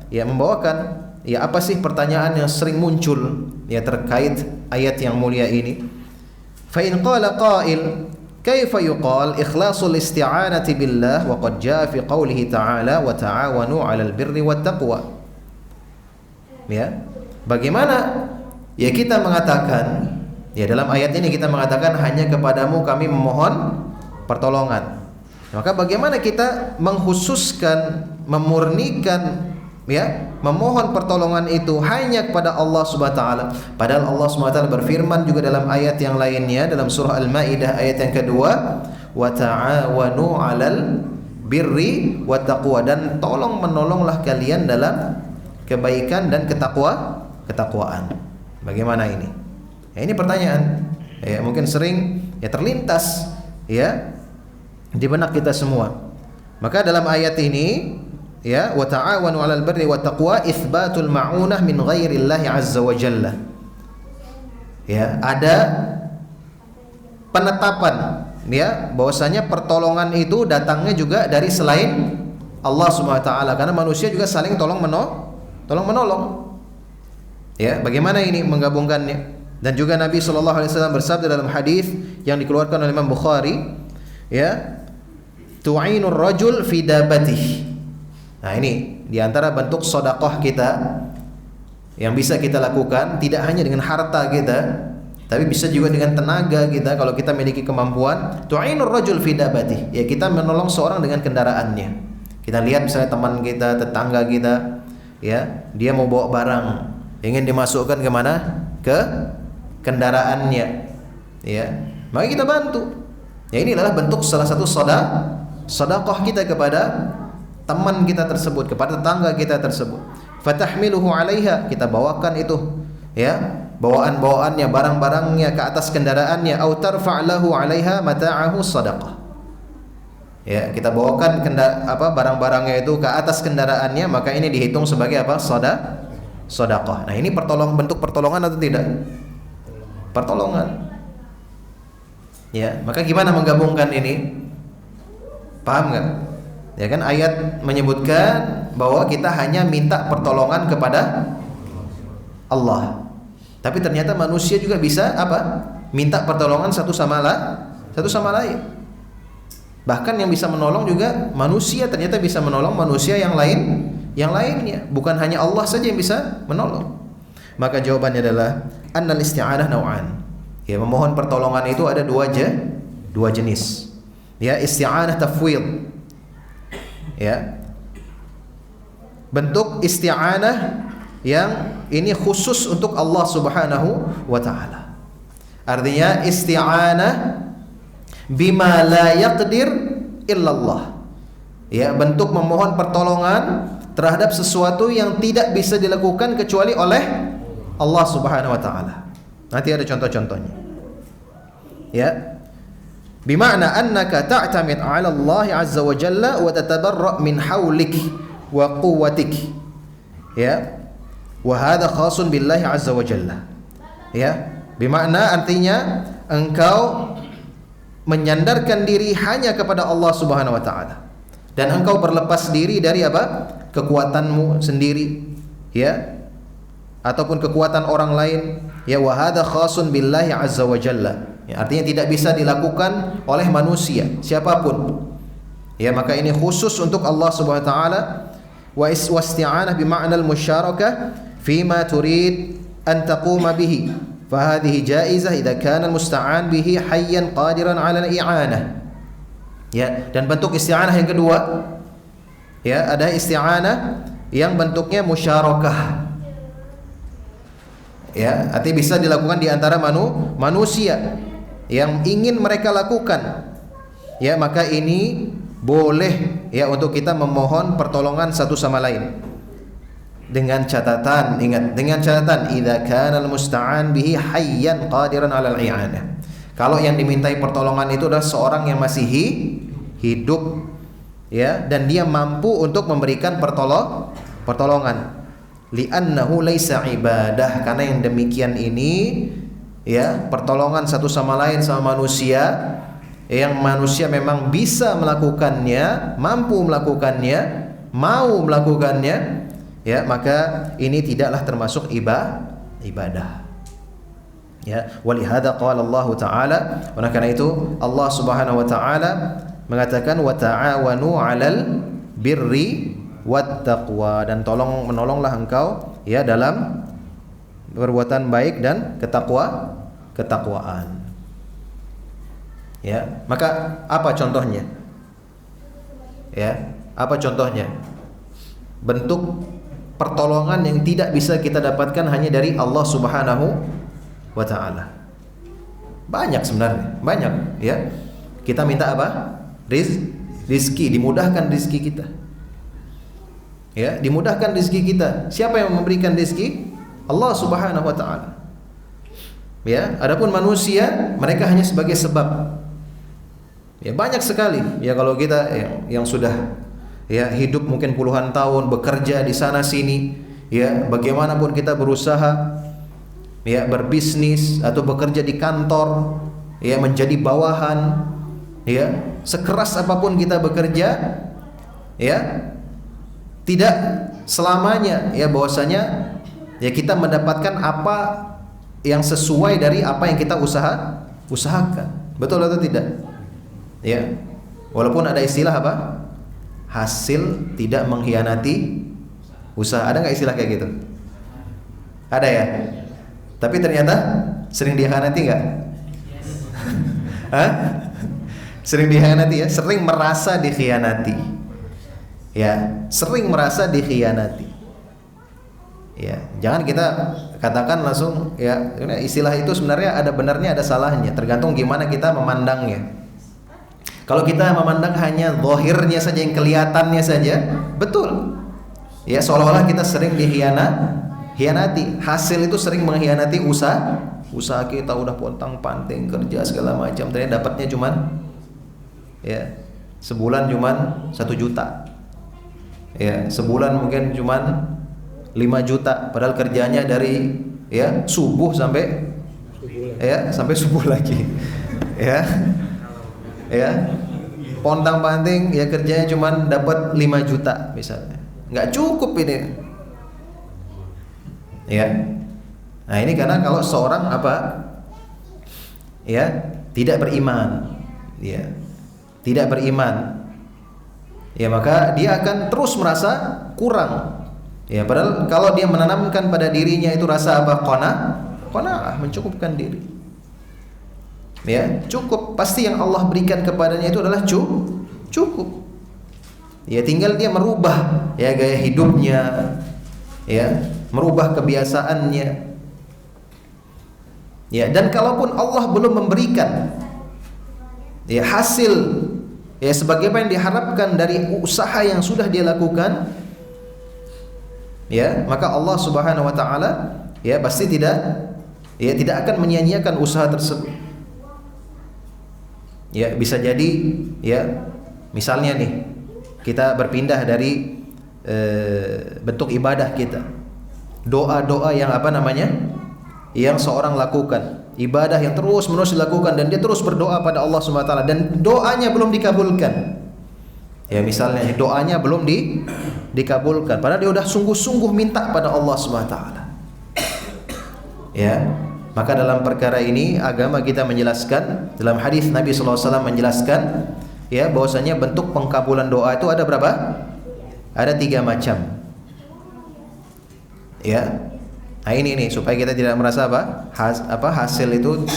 Speaker 1: ya membawakan ya apa sih pertanyaan yang sering muncul ya terkait ayat yang mulia ini. Fa in qala qail kaifa yuqal ikhlasul isti'anati billah wa qad jaa fi qoulihi ta'ala wa ta'awanu 'alal birri wat taqwa. Ya, bagaimana ya kita mengatakan ya dalam ayat ini kita mengatakan hanya kepadamu kami memohon pertolongan. Maka bagaimana kita mengkhususkan, memurnikan ya, memohon pertolongan itu hanya kepada Allah Subhanahu wa taala. Padahal Allah Subhanahu wa taala berfirman juga dalam ayat yang lainnya dalam surah Al-Maidah ayat yang kedua, wa ta'awanu 'alal birri wat taqwa, dan tolong menolonglah kalian dalam kebaikan dan ketakwaan. Bagaimana ini? Ya, ini pertanyaan. Ya, mungkin sering ya terlintas ya di benak kita semua. Maka dalam ayat ini ya wa ta'awanu 'alal birri wat taqwa itsbatul ma'unah min ghairillahi 'azza wa jalla. Ya, ada penetapan ya bahwasanya pertolongan itu datangnya juga dari selain Allah Subhanahu wa taala, karena manusia juga saling tolong menolong. Ya, bagaimana ini menggabungkannya? Dan juga Nabi sallallahu alaihi wasallam bersabda dalam hadis yang dikeluarkan oleh Imam Bukhari, ya, tu'inur rajul fi dabatih. Nah, ini di antara bentuk sedekah kita yang bisa kita lakukan, tidak hanya dengan harta kita, tapi bisa juga dengan tenaga kita kalau kita memiliki kemampuan. Tu'inur rajul fi dabatih, ya kita menolong seorang dengan kendaraannya. Kita lihat misalnya teman kita, tetangga kita, ya, dia mau bawa barang, ingin dimasukkan ke mana? Ke kendaraannya, ya. Maka kita bantu. Ya, ini adalah bentuk salah satu sedekah kita kepada teman kita tersebut, kepada tetangga kita tersebut. Fatahmiluhu 'alaiha, kita bawakan itu, ya, bawaan-bawaannya, barang-barangnya ke atas kendaraannya, au tarfa'lahu 'alaiha mata'ahu sadaqah. Ya, kita bawakan barang-barangnya itu ke atas kendaraannya, maka ini dihitung sebagai apa? Sedekah. Nah, ini bentuk pertolongan atau tidak? Pertolongan. Ya, maka gimana menggabungkan ini? Paham enggak? Ya kan ayat menyebutkan bahwa kita hanya minta pertolongan kepada Allah. Tapi ternyata manusia juga bisa apa? Minta pertolongan satu sama lain. Bahkan yang bisa menolong juga manusia, ternyata bisa menolong manusia yang lainnya. Bukan hanya Allah saja yang bisa menolong. Maka jawabannya adalah annal isti'anah naw'an. Ya, memohon pertolongan itu ada dua jenis. Ya, isti'anah tafwid. Ya. Bentuk isti'anah yang ini khusus untuk Allah Subhanahu wa taala. Artinya isti'anah bima la yaqdir illallah. Ya, bentuk memohon pertolongan terhadap sesuatu yang tidak bisa dilakukan kecuali oleh Allah Subhanahu wa taala. Nanti ada contoh-contohnya. Ya. Bima'na annaka ta'tamid 'ala Allah 'azza wa jalla wa tatabarra' min haulik wa quwwatik. Ya. Wa hadha khasun billahi 'azza wa jalla. Ya. Bima'na artinya engkau menyandarkan diri hanya kepada Allah Subhanahu wa taala. Dan engkau berlepas diri dari apa? Kekuatanmu sendiri, ya, ataupun kekuatan orang lain. Ya, wa hadza khasun billahi azza wa jalla. Ya, artinya tidak bisa dilakukan oleh manusia siapapun. Ya, maka ini khusus untuk Allah Subhanahu wa taala. Wa isti'anah bi ma'na al-musyarakah fima turid an taquma bihi. Fa hadhihi jaizah idza kana al-musta'an bihi hayyan qadiran 'ala al-i'anah. Ya, dan bentuk isti'anah yang kedua, ya, ada isti'anah yang bentuknya musyarakah. Ya, artinya bisa dilakukan di antara manusia yang ingin mereka lakukan. Ya, maka ini boleh ya untuk kita memohon pertolongan satu sama lain. Dengan catatan, ingat, dengan catatan idza kana al-musta'an bihi hayyan qadiran 'ala al-i'anah. Kalau yang dimintai pertolongan itu adalah seorang yang masih hidup, ya, dan dia mampu untuk memberikan pertolongan. Li'annahu laisa ibadah, karena yang demikian ini, ya, pertolongan satu sama lain sama manusia, yang manusia memang bisa melakukannya, mampu melakukannya, mau melakukannya, ya, maka ini tidaklah termasuk ibadah. Ya, walihada qala Allah Ta'ala, oleh karena itu Allah Subhanahu wa taala mengatakan wa ta'awanu 'alal birri wat taqwa, dan menolonglah engkau ya dalam perbuatan baik dan ketakwaan. Ya, maka apa contohnya? Ya, apa contohnya? Bentuk pertolongan yang tidak bisa kita dapatkan hanya dari Allah Subhanahu wa ta'ala. Banyak sebenarnya, banyak, ya. Kita minta apa? Rizki, dimudahkan rizki kita. Ya, dimudahkan rizki kita. Siapa yang memberikan rizki? Allah Subhanahu wa ta'ala. Ya, adapun manusia, mereka hanya sebagai sebab. Ya, banyak sekali. Ya, kalau kita yang sudah ya hidup mungkin puluhan tahun bekerja di sana sini, ya, bagaimanapun kita berusaha, ya, berbisnis atau bekerja di kantor, ya, menjadi bawahan, ya, sekeras apapun kita bekerja, ya, tidak selamanya ya bahwasanya ya kita mendapatkan apa yang sesuai dari apa yang kita usahakan. Betul atau tidak? Ya. Walaupun ada istilah apa? Hasil tidak mengkhianati usaha. Ada nggak istilah kayak gitu? Ada ya? Tapi ternyata sering dikhianati nggak? Hah? Sering dikhianati ya? Sering merasa dikhianati. Ya, sering merasa dikhianati. Ya, jangan kita katakan langsung ya, istilah itu sebenarnya ada benarnya ada salahnya, tergantung gimana kita memandangnya. Kalau kita memandang hanya zahirnya saja, yang kelihatannya saja, betul. Ya, seolah-olah kita sering dikhianati. Hasil itu sering mengkhianati usaha kita, udah pontang-panting kerja segala macam, ternyata dapatnya cuman ya sebulan cuman 1 juta. Ya, sebulan mungkin cuman 5 juta, padahal kerjanya dari ya subuh sampai ya sampai subuh lagi. Ya. Ya. Pontang-panting ya kerjanya cuman dapat 5 juta misalnya. Enggak cukup ini. Ya. Nah, ini karena kalau seorang ya, tidak beriman, ya. Tidak beriman. Ya, maka dia akan terus merasa kurang. Ya, padahal kalau dia menanamkan pada dirinya itu rasa qanaah, mencukupkan diri. Ya, cukup. Pasti yang Allah berikan kepadanya itu adalah cukup. Ya, tinggal dia merubah ya gaya hidupnya, ya, merubah kebiasaannya. Ya, dan kalaupun Allah belum memberikan ya hasil ya sebagaimana yang diharapkan dari usaha yang sudah dia lakukan, ya, maka Allah Subhanahu wa taala ya pasti tidak akan menyia-nyiakan usaha tersebut. Ya, bisa jadi ya misalnya nih kita berpindah dari bentuk ibadah kita. Doa-doa yang yang seorang lakukan, ibadah yang terus-menerus dilakukan dan dia terus berdoa pada Allah Subhanahu wa taala dan doanya belum dikabulkan. Ya, misalnya doanya belum dikabulkan padahal dia sudah sungguh-sungguh minta pada Allah Subhanahu wa taala. Ya, maka dalam perkara ini agama kita menjelaskan, dalam hadis Nabi sallallahu alaihi wasallam menjelaskan ya bahwasanya bentuk pengkabulan doa itu ada berapa? Ada 3 macam. Ya. Nah, ini supaya kita tidak merasa hasil itu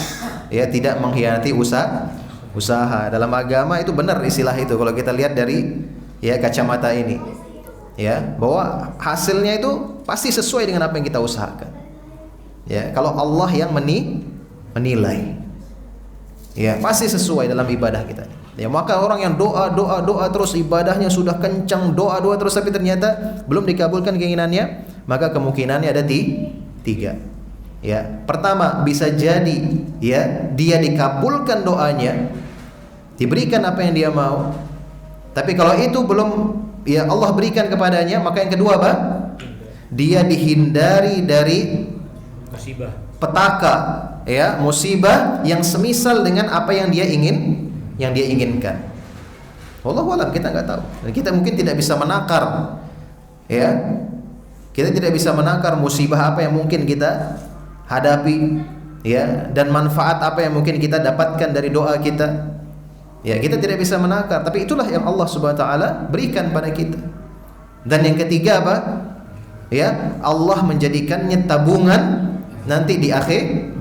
Speaker 1: ya tidak mengkhianati usaha. Dalam agama itu benar istilah itu kalau kita lihat dari ya kacamata ini. Ya, bahwa hasilnya itu pasti sesuai dengan apa yang kita usahakan. Ya, kalau Allah yang menilai. Ya, pasti sesuai dalam ibadah kita. Ya, maka orang yang doa terus, ibadahnya sudah kencang, doa terus tapi ternyata belum dikabulkan keinginannya, maka kemungkinannya ada 3. Ya, pertama bisa jadi ya dia dikabulkan doanya, diberikan apa yang dia mau. Tapi kalau itu belum ya Allah berikan kepadanya, maka yang kedua apa? Dia dihindari dari musibah, petaka, ya, musibah yang semisal dengan apa yang dia inginkan. Wallahu alam, kita nggak tahu. Dan kita mungkin tidak bisa menakar, ya. Kita tidak bisa menakar musibah apa yang mungkin kita hadapi, ya, dan manfaat apa yang mungkin kita dapatkan dari doa kita. Ya, kita tidak bisa menakar, tapi itulah yang Allah Subhanahu wa taala berikan pada kita. Dan yang ketiga apa? Ya, Allah menjadikannya tabungan nanti di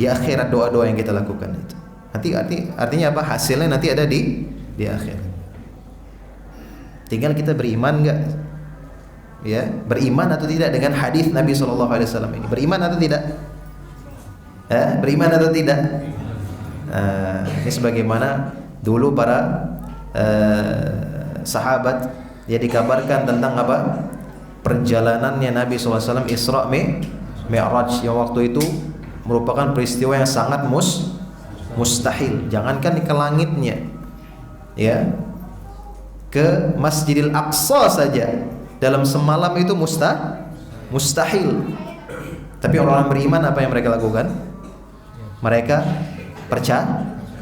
Speaker 1: akhirat doa-doa yang kita lakukan itu. Artinya apa? Hasilnya nanti ada di akhirat. Tinggal kita beriman enggak? Ya, beriman atau tidak dengan hadis Nabi SAW ini? Beriman atau tidak? Beriman atau tidak? Ini sebagaimana dulu para sahabat ya dikabarkan tentang apa? Perjalanannya Nabi SAW Isra Mi'raj yang waktu itu merupakan peristiwa yang sangat mustahil. Jangankan ke langitnya, ya, ke Masjidil Aqsa saja dalam semalam itu mustahil. Tapi orang-orang beriman apa yang mereka lakukan? Mereka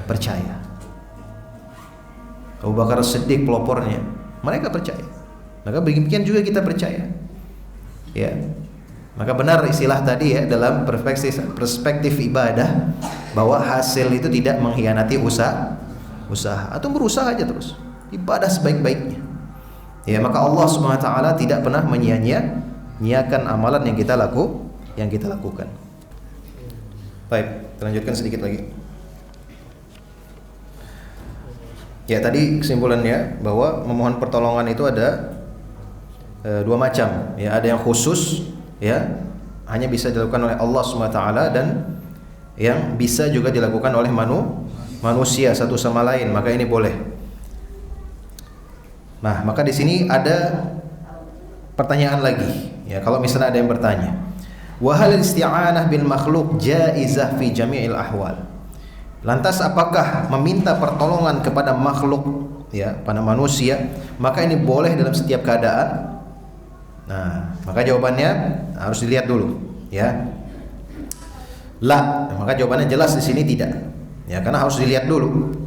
Speaker 1: percaya. Abu Bakar Siddiq pelopornya, mereka percaya. Maka demikian juga kita percaya. Ya. Maka benar istilah tadi ya dalam perspektif ibadah bahwa hasil itu tidak mengkhianati usaha atau berusaha aja terus ibadah sebaik-baiknya. Ya, maka Allah Subhanahu wa taala tidak pernah menyia-nyiakan amalan yang kita lakukan. Baik, kita lanjutkan sedikit lagi. Ya, tadi kesimpulannya bahwa memohon pertolongan itu ada 2 macam. Ya, ada yang khusus, ya, hanya bisa dilakukan oleh Allah Subhanahu wa taala, dan yang bisa juga dilakukan oleh manusia satu sama lain, maka ini boleh. Nah, maka di sini ada pertanyaan lagi. Ya, kalau misalnya ada yang bertanya, wa hal isti'anah bil makhluq jaizah fi jami'il ahwal. Lantas apakah meminta pertolongan kepada makhluk, ya, pada manusia, maka ini boleh dalam setiap keadaan? Nah, maka jawabannya harus dilihat dulu, ya. La, maka jawabannya jelas di sini tidak. Ya, karena harus dilihat dulu.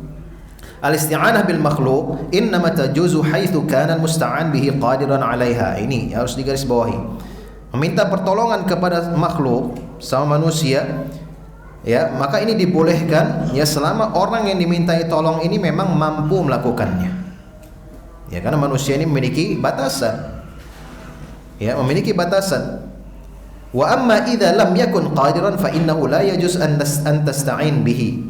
Speaker 1: Al-isti'anah bil makhluq innama tajuzu haitsu kana al-musta'an bihi qadiran 'alaiha. Ini harus digarisbawahi. Meminta pertolongan kepada makhluk sama manusia, ya, maka ini dibolehkan ya selama orang yang dimintai tolong ini memang mampu melakukannya. Ya, karena manusia ini memiliki batasan. Ya, memiliki batasan. Wa amma idza lam yakun qadiran fa innahu la yajuz an tasta'in bihi.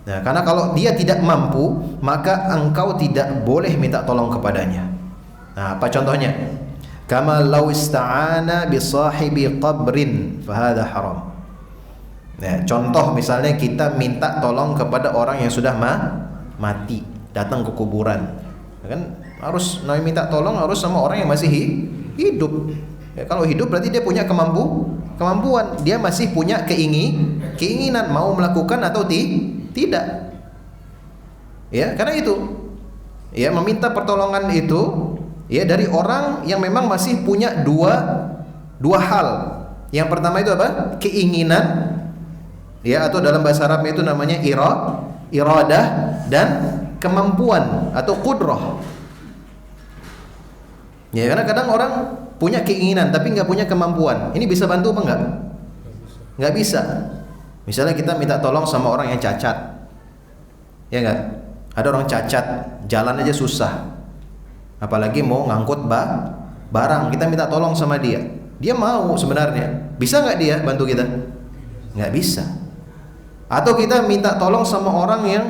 Speaker 1: Nah, karena kalau dia tidak mampu, maka engkau tidak boleh minta tolong kepadanya. Nah, apa contohnya? Kama law ista'ana bi sahibi qabrin fa hadha haram. Nah, contoh misalnya kita minta tolong kepada orang yang sudah mati, datang ke kuburan. Kan harus minta tolong harus sama orang yang masih hidup. Ya, kalau hidup berarti dia punya kemampuan, dia masih punya keinginan mau melakukan atau tidak. Ya, karena itu ya meminta pertolongan itu ya dari orang yang memang masih punya dua hal. Yang pertama itu apa? Keinginan, ya, atau dalam bahasa Arabnya itu namanya iradah, dan kemampuan atau qudrah. Ya, karena kadang orang punya keinginan tapi nggak punya kemampuan. Ini bisa bantu apa enggak? Nggak bisa. Misalnya kita minta tolong sama orang yang cacat, ya enggak? Ada orang cacat, jalan aja susah, apalagi mau ngangkut barang. Kita minta tolong sama dia, dia mau sebenarnya. Bisa nggak dia bantu kita? Nggak bisa. Atau kita minta tolong sama orang yang,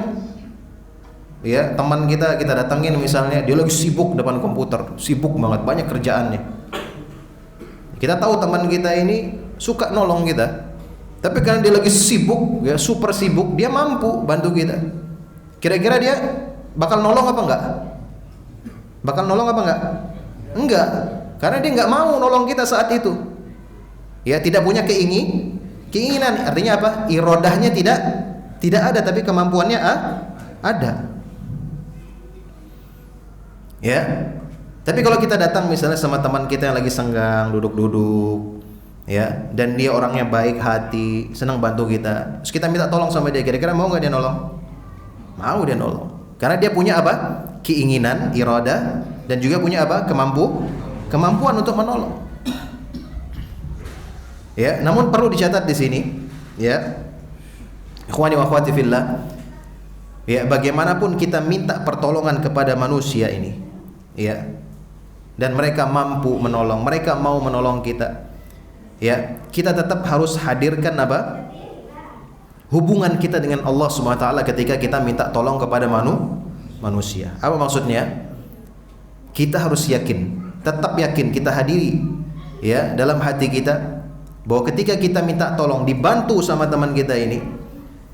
Speaker 1: ya, teman kita datangin misalnya, dia lagi sibuk depan komputer, sibuk banget, banyak kerjaannya. Kita tahu teman kita ini suka nolong kita, tapi karena dia lagi sibuk, ya, super sibuk, dia mampu bantu kita. Kira-kira dia bakal nolong apa enggak? Bakal nolong apa enggak? Enggak, karena dia enggak mau nolong kita saat itu. Ya, tidak punya keinginan. Artinya apa? Irodahnya tidak ada, tapi kemampuannya ada. Ya. Tapi kalau kita datang misalnya sama teman kita yang lagi senggang, duduk-duduk, ya, dan dia orangnya baik hati, senang bantu kita, terus kita minta tolong sama dia, kira-kira mau nggak dia nolong? Mau dia nolong, karena dia punya apa? Keinginan, iradah, dan juga punya apa? Kemampuan untuk menolong. Ya, namun perlu dicatat di sini, ya, ikhwani wa akhwati fillah, ya, bagaimanapun kita minta pertolongan kepada manusia ini, ya, dan mereka mampu menolong, mereka mau menolong kita, ya, kita tetap harus hadirkan apa? Hubungan kita dengan Allah Subhanahu wa taala ketika kita minta tolong kepada manusia. Apa maksudnya? Kita harus yakin, tetap yakin, kita hadiri, ya, dalam hati kita bahwa ketika kita minta tolong, dibantu sama teman kita ini,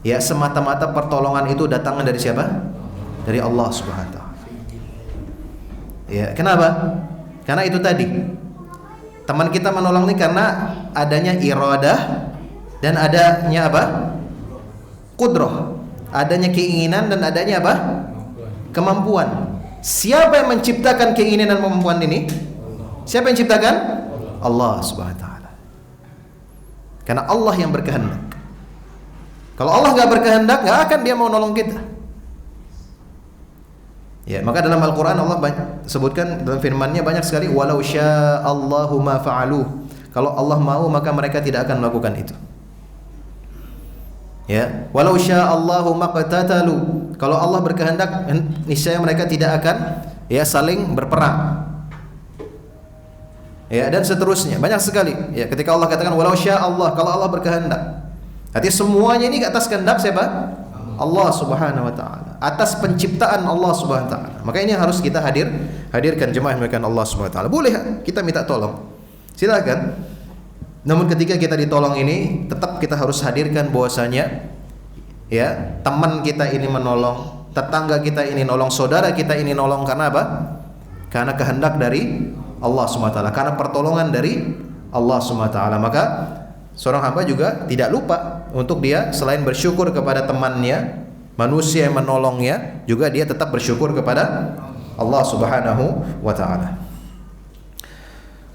Speaker 1: ya, semata-mata pertolongan itu datangnya dari siapa? Dari Allah Subhanahu wa taala. Ya, kenapa? Karena itu tadi, teman kita menolong ini karena adanya iradah dan adanya apa? Qudrah, adanya keinginan dan adanya apa? Kemampuan. Siapa yang menciptakan keinginan dan kemampuan ini? Siapa yang ciptakan? Allah Subhanahu wa taala. Karena Allah yang berkehendak. Kalau Allah nggak berkehendak, nggak akan dia mau nolong kita. Ya, maka dalam Al-Quran Allah sebutkan dalam firman-Nya banyak sekali, walau sya'allahu ma fa'aluh. Kalau Allah mau maka mereka tidak akan melakukan itu. Ya, walau sya'allahu maqtatalu. Kalau Allah berkehendak, niscaya mereka tidak akan, ya, saling berperang. Ya, dan seterusnya. Banyak sekali. Ya, ketika Allah katakan walau sya'allah, kalau Allah berkehendak. Artinya semuanya ini ke atas kehendak siapa? Allah Subhanahu wa taala. Atas penciptaan Allah Subhanahu wa taala. Maka ini harus kita hadirkan jemaah yang dimuliakan Allah Subhanahu wa taala. Boleh kita minta tolong. Silakan. Namun ketika kita ditolong ini, tetap kita harus hadirkan bahwasanya, ya, teman kita ini menolong, tetangga kita ini nolong, saudara kita ini nolong karena apa? Karena kehendak dari Allah Subhanahu wa taala, karena pertolongan dari Allah Subhanahu wa taala. Maka seorang hamba juga tidak lupa untuk dia selain bersyukur kepada temannya, manusia yang menolongnya, juga dia tetap bersyukur kepada Allah Subhanahu wa taala.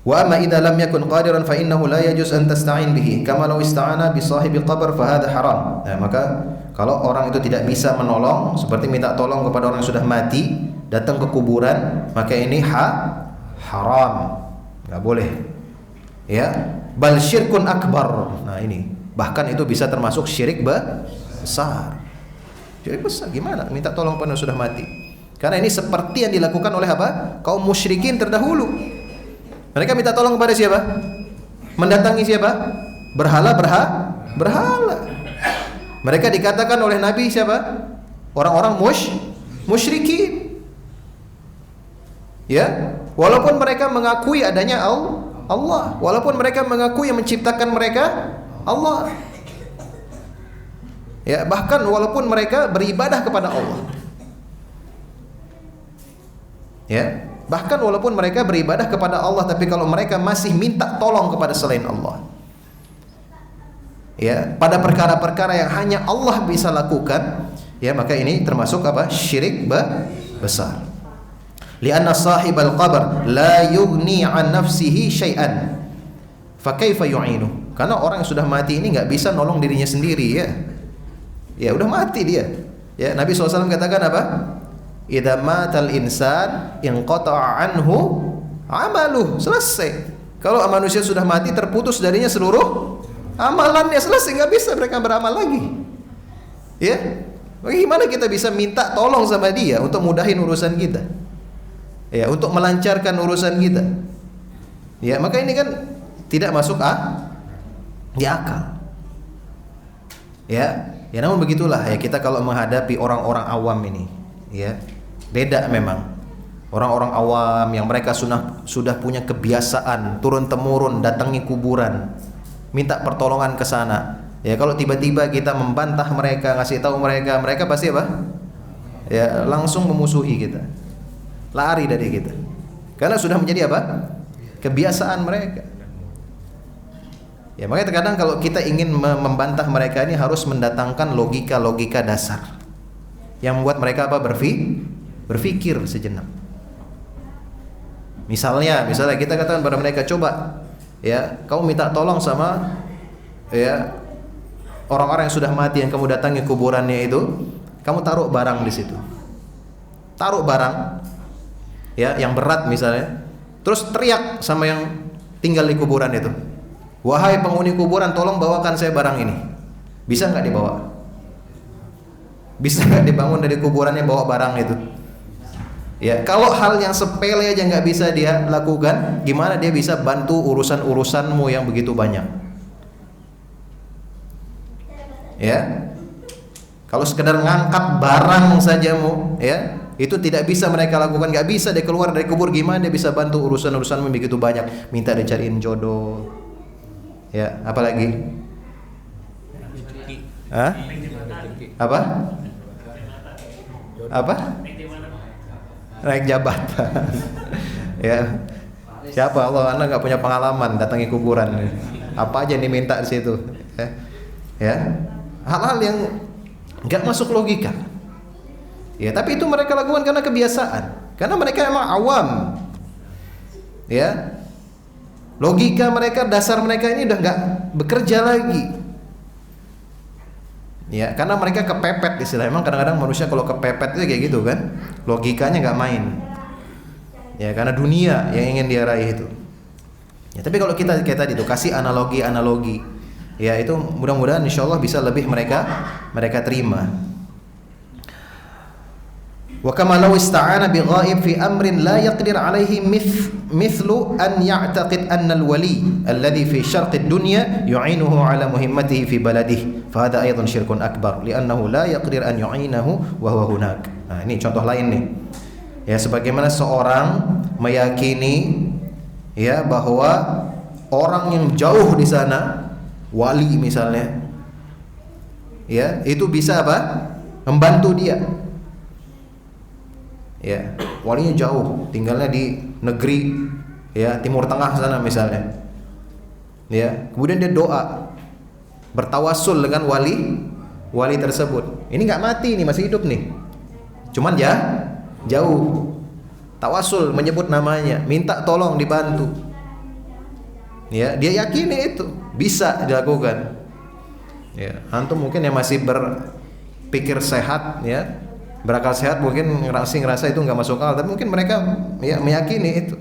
Speaker 1: Wa amma idza lam yakun qadiran fa innahu la yajuz an tasta'in bihi kama law ista'ana bi sahibi qabr fa hadha haram. Nah, maka kalau orang itu tidak bisa menolong, seperti minta tolong kepada orang yang sudah mati, datang ke kuburan, maka ini haram. Enggak boleh. Ya, bal syirkun akbar. Nah, ini Bahkan itu bisa termasuk syirik besar. Syirik besar gimana? Minta tolong pada sudah mati. Karena ini seperti yang dilakukan oleh apa? Kaum musyrikin terdahulu. Mereka minta tolong kepada siapa? Mendatangi siapa? Berhala. Mereka dikatakan oleh Nabi siapa? Orang-orang musyrikin. Ya, walaupun mereka mengakui adanya Allah, walaupun mereka mengakui yang menciptakan mereka Allah. Ya, bahkan walaupun mereka beribadah kepada Allah. Ya, bahkan walaupun mereka beribadah kepada Allah, tapi kalau mereka masih minta tolong kepada selain Allah, ya, pada perkara-perkara yang hanya Allah bisa lakukan, ya, maka ini termasuk apa? Syirik besar. Lianna sahibal qabr la yughni an nafsihi syai'an. Fa kaifa yu'inu? Karena orang yang sudah mati ini enggak bisa nolong dirinya sendiri, ya. Ya, udah mati dia. Ya, Nabi SAW katakan apa? Idza matal insan inqata'a anhu amaluh. Selesai. Kalau manusia sudah mati, terputus darinya seluruh amalannya, selesai, enggak bisa mereka beramal lagi. Ya. Bagaimana kita bisa minta tolong sama dia untuk mudahin urusan kita? Ya, untuk melancarkan urusan kita. Ya, maka ini kan tidak masuk di akal. Ya, namun begitulah ya, kita kalau menghadapi orang-orang awam ini, ya, beda memang. Orang-orang awam yang mereka sudah punya kebiasaan turun-temurun datangi kuburan, minta pertolongan ke sana. Ya, kalau tiba-tiba kita membantah mereka, ngasih tahu mereka pasti apa? Ya, langsung memusuhi kita. Lari dari kita. Karena sudah menjadi apa? Kebiasaan mereka. Ya, makanya terkadang kalau kita ingin membantah mereka ini harus mendatangkan logika-logika dasar yang membuat mereka apa? Berpikir sejenak. Misalnya kita katakan pada mereka, coba ya, kamu minta tolong sama ya orang-orang yang sudah mati yang kamu datangi kuburannya itu, kamu taruh barang di situ. Taruh barang ya yang berat misalnya. Terus teriak sama yang tinggal di kuburan itu. Wahai penghuni kuburan, tolong bawakan saya barang ini. Bisa nggak dibawa? Bisa nggak dibangun dari kuburannya bawa barang itu? Ya, kalau hal yang sepele aja nggak bisa dia lakukan, gimana dia bisa bantu urusan-urusanmu yang begitu banyak? Ya, kalau sekedar ngangkat barang sajamu, ya, itu tidak bisa mereka lakukan. Nggak bisa dia keluar dari kubur, gimana dia bisa bantu urusan-urusanmu begitu banyak? Minta dicariin jodoh. Ya, apalagi? Hah? Apa? Naik jabatan. Ya. Siapa Allah? Anda nggak punya pengalaman datangi kuburan. Apa aja diminta di situ? Ya. Hal-hal yang nggak masuk logika. Ya, tapi itu mereka lakukan karena kebiasaan. Karena mereka emang awam. Ya. Logika mereka, dasar mereka ini udah nggak bekerja lagi. Ya, karena mereka kepepet istilah. Emang kadang-kadang manusia kalau kepepet itu kayak gitu kan, logikanya nggak main. Ya, karena dunia yang ingin dia raih itu. Ya, tapi kalau kita kayak tadi tuh kasih analogi, ya itu mudah-mudahan insyaallah bisa lebih mereka terima. Wa kama law ista'ana bi ghaib fi amrin la yaqdir alaihi mithlu an ya'taqid anna al-wali alladhi fi syarq ad-dunya yu'inuhu ala muhimmatihi fi baladihi fa hadha aidan syirkun akbar li'annahu la yaqdir an yu'inahu wa huwa hunak. Nah, ini contoh lain nih. Ya, sebagaimana seorang meyakini ya bahwa orang yang jauh di sana, wali misalnya, ya, itu bisa apa? Membantu dia. Ya, walinya jauh, tinggalnya di negeri ya Timur Tengah sana misalnya. Ya, kemudian dia doa bertawasul dengan wali tersebut. Ini nggak mati nih, masih hidup nih. Cuman ya jauh. Tawasul menyebut namanya, minta tolong dibantu. Ya, dia yakini itu bisa dilakukan. Ya, antum mungkin yang masih berpikir sehat ya, berakal sehat mungkin ngerasa itu nggak masuk akal, tapi mungkin mereka ya meyakini itu.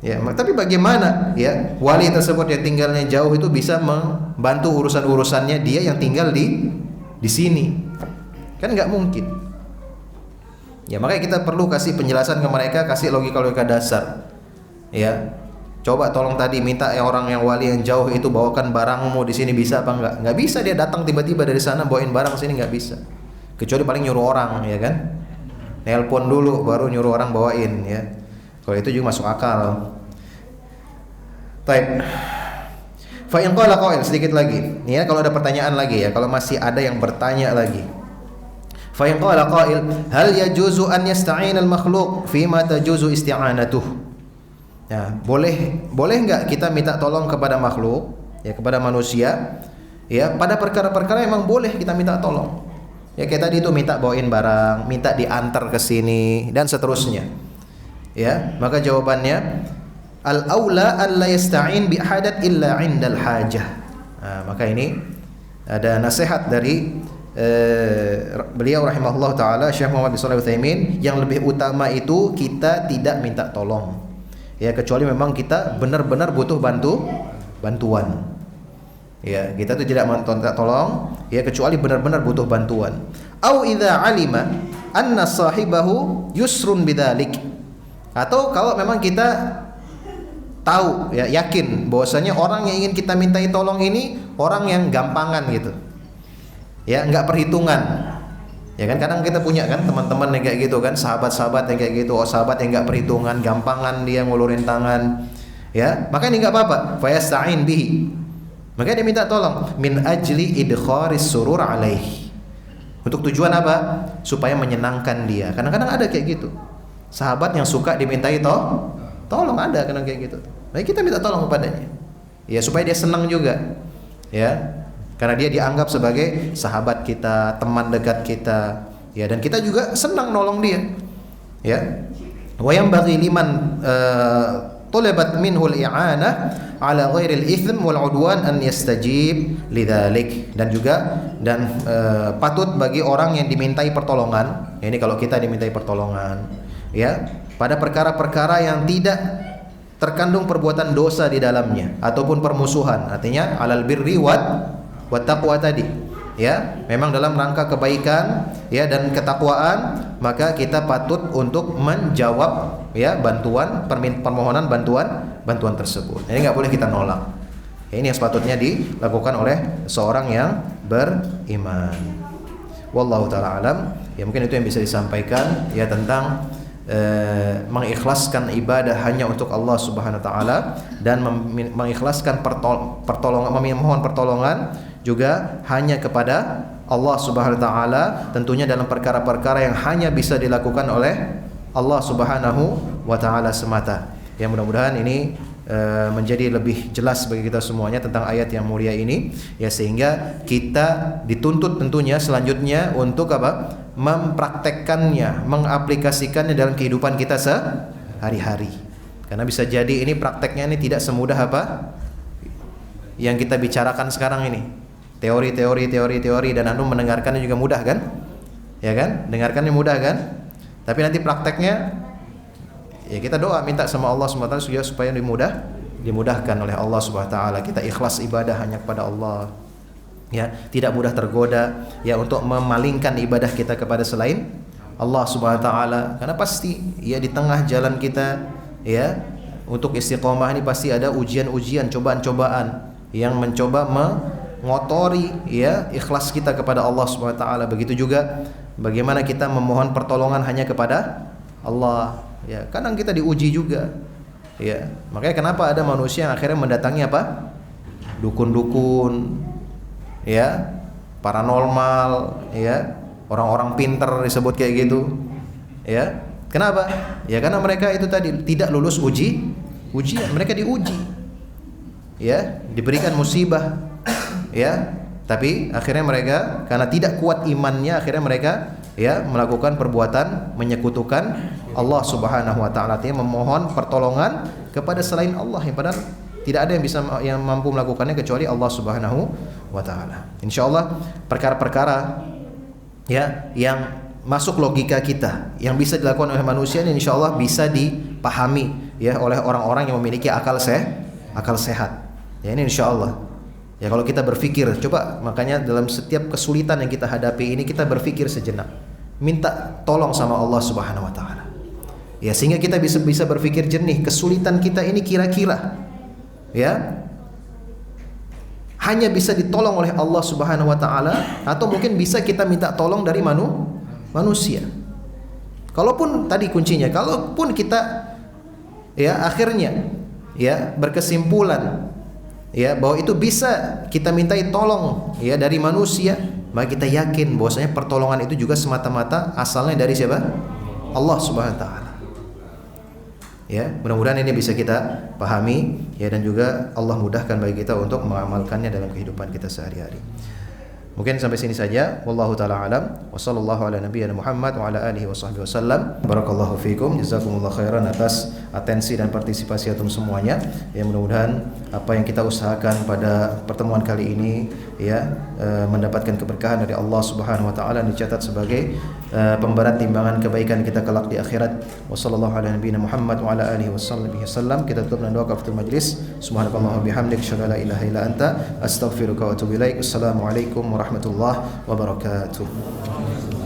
Speaker 1: Ya, tapi bagaimana ya wali tersebut yang tinggalnya jauh itu bisa membantu urusan-urusannya dia yang tinggal di sini? Kan nggak mungkin. Ya, makanya kita perlu kasih penjelasan ke mereka, kasih logika-logika dasar. Ya. Coba tolong tadi minta orang yang wali yang jauh itu bawakan barangmu di sini, bisa apa enggak? Enggak bisa, dia datang tiba-tiba dari sana bawain barang sini, enggak bisa. Kecuali paling nyuruh orang, ya kan? Nelpon dulu baru nyuruh orang bawain, ya. Kalau itu juga masuk akal. Baik. Fa in qala qail, sedikit lagi. Nih ya, kalau ada pertanyaan lagi ya, kalau masih ada yang bertanya lagi. Fa in qala qail, hal yajuzu an yasta'in al-makhluq fi ma tajuzu isti'anatuh? Ya, boleh enggak kita minta tolong kepada makhluk, ya kepada manusia, ya pada perkara-perkara memang boleh kita minta tolong. Ya kayak tadi itu minta bawain barang, minta diantar ke sini dan seterusnya. Ya, maka jawabannya al-aula alla yasta'in bi ahadat illa 'indal hajah. Nah, maka ini ada nasihat dari beliau rahimahullah taala Syekh Muhammad bin Shalih Al-Utsaimin, yang lebih utama itu kita tidak minta tolong. Ya, kecuali memang kita benar-benar butuh bantuan. Ya, kita tuh tidak minta tolong ya kecuali benar-benar butuh bantuan. Au idza alima anna sahibahu yusrun bidzalik. Atau kalau memang kita tahu ya, yakin bahwasanya orang yang ingin kita mintai tolong ini orang yang gampangan gitu. Ya, enggak perhitungan. Ya kan, kadang kita punya kan teman-teman yang kayak gitu kan, sahabat-sahabat yang kayak gitu, sahabat yang enggak perhitungan, gampangan dia ngulurin tangan. Ya, maka ini enggak apa-apa, fa yasta'in bihi. Maka dia minta tolong min ajli idkharis surur alaihi. Untuk tujuan apa? Supaya menyenangkan dia. Kadang-kadang ada kayak gitu. Sahabat yang suka dimintai tolong, ada kadang kayak gitu. Nah, kita minta tolong kepadanya. Ya, supaya dia senang juga. Ya. Karena dia dianggap sebagai sahabat kita, teman dekat kita. Ya, dan kita juga senang nolong dia. Ya. Wa yanbaghi liman talabat minhu al-i'anah ala ghairil itsm wal 'udwan an yastajib lidzalik. Dan juga patut bagi orang yang dimintai pertolongan, ya ini kalau kita dimintai pertolongan, ya, pada perkara-perkara yang tidak terkandung perbuatan dosa di dalamnya ataupun permusuhan. Artinya alal birri wat taqwa tadi. Ya, memang dalam rangka kebaikan ya dan ketakwaan, maka kita patut untuk menjawab ya permohonan bantuan tersebut. Ini enggak boleh kita nolak. Ya, ini yang sepatutnya dilakukan oleh seorang yang beriman. Wallahu taala alam. Ya, mungkin itu yang bisa disampaikan ya tentang mengikhlaskan ibadah hanya untuk Allah Subhanahu wa taala dan mengikhlaskan memohon pertolongan juga hanya kepada Allah Subhanahu wa taala, tentunya dalam perkara-perkara yang hanya bisa dilakukan oleh Allah Subhanahu wa taala semata. Ya, mudah-mudahan ini menjadi lebih jelas bagi kita semuanya tentang ayat yang mulia ini ya, sehingga kita dituntut tentunya selanjutnya untuk apa? Mempraktekkannya, mengaplikasikannya dalam kehidupan kita sehari-hari. Karena bisa jadi ini prakteknya ini tidak semudah apa yang kita bicarakan sekarang ini. Teori dan antum mendengarkannya juga mudah kan? Ya kan? Dengarkannya mudah kan? Tapi nanti prakteknya ya kita doa minta sama Allah SWT supaya dimudahkan oleh Allah SWT. Kita ikhlas ibadah hanya kepada Allah. Ya, tidak mudah tergoda ya untuk memalingkan ibadah kita kepada selain Allah SWT. Karena pasti ya di tengah jalan kita ya untuk istiqomah ini pasti ada ujian-ujian, cobaan-cobaan yang mencoba mengotori ya ikhlas kita kepada Allah Subhanahu wa taala. Begitu juga bagaimana kita memohon pertolongan hanya kepada Allah. Ya, kadang kita diuji juga. Ya, makanya kenapa ada manusia yang akhirnya mendatangi apa? Dukun-dukun, ya, paranormal, ya, orang-orang pinter disebut kayak gitu. Ya. Kenapa? Ya karena mereka itu tadi tidak lulus ujian, mereka diuji. Ya, diberikan musibah. Ya, tapi akhirnya mereka karena tidak kuat imannya, akhirnya mereka ya melakukan perbuatan menyekutukan Allah Subhanahu wa taala, artinya memohon pertolongan kepada selain Allah yang padahal tidak ada yang mampu melakukannya kecuali Allah Subhanahu wa taala. Insyaallah perkara-perkara ya yang masuk logika kita yang bisa dilakukan oleh manusia ini insyaallah bisa dipahami ya oleh orang-orang yang memiliki akal sehat. Ya ini insya Allah. Ya kalau kita berpikir, coba makanya dalam setiap kesulitan yang kita hadapi ini kita berpikir sejenak, minta tolong sama Allah Subhanahu Wa Taala. Ya sehingga kita bisa berpikir jernih. Kesulitan kita ini kira-kira, ya hanya bisa ditolong oleh Allah Subhanahu Wa Taala, atau mungkin bisa kita minta tolong dari manusia. Kalaupun tadi kuncinya, kalaupun kita ya akhirnya ya berkesimpulan ya bahwa itu bisa kita mintai tolong ya dari manusia, maka kita yakin bahwasanya pertolongan itu juga semata-mata asalnya dari siapa? Allah Subhanahu Wa Taala. Ya, mudah-mudahan ini bisa kita pahami ya, dan juga Allah mudahkan bagi kita untuk mengamalkannya dalam kehidupan kita sehari-hari. Mungkin sampai sini saja. Wallahu taala alam. Wa sallallahu ala nabiyyina Muhammad wa ala alihi washabbihi wasallam. Barakallahu fikum. Jazakumullah khairan atas atensi dan partisipasi antum semuanya. Ya, mudah-mudahan apa yang kita usahakan pada pertemuan kali ini ya mendapatkan keberkahan dari Allah Subhanahu wa taala, dicatat sebagai pemberat timbangan kebaikan kita kelak di akhirat. Wa sallallahu ala nabiyyina Muhammad wa ala alihi wasallam. Kita tutup dengan doa kafaratul majlis. Subhanakallahumma bihamdik asyhadu an la ilaha illa anta astaghfiruka wa atubu ilaik. Assalamualaikum warahmatullahi wabarakatuh.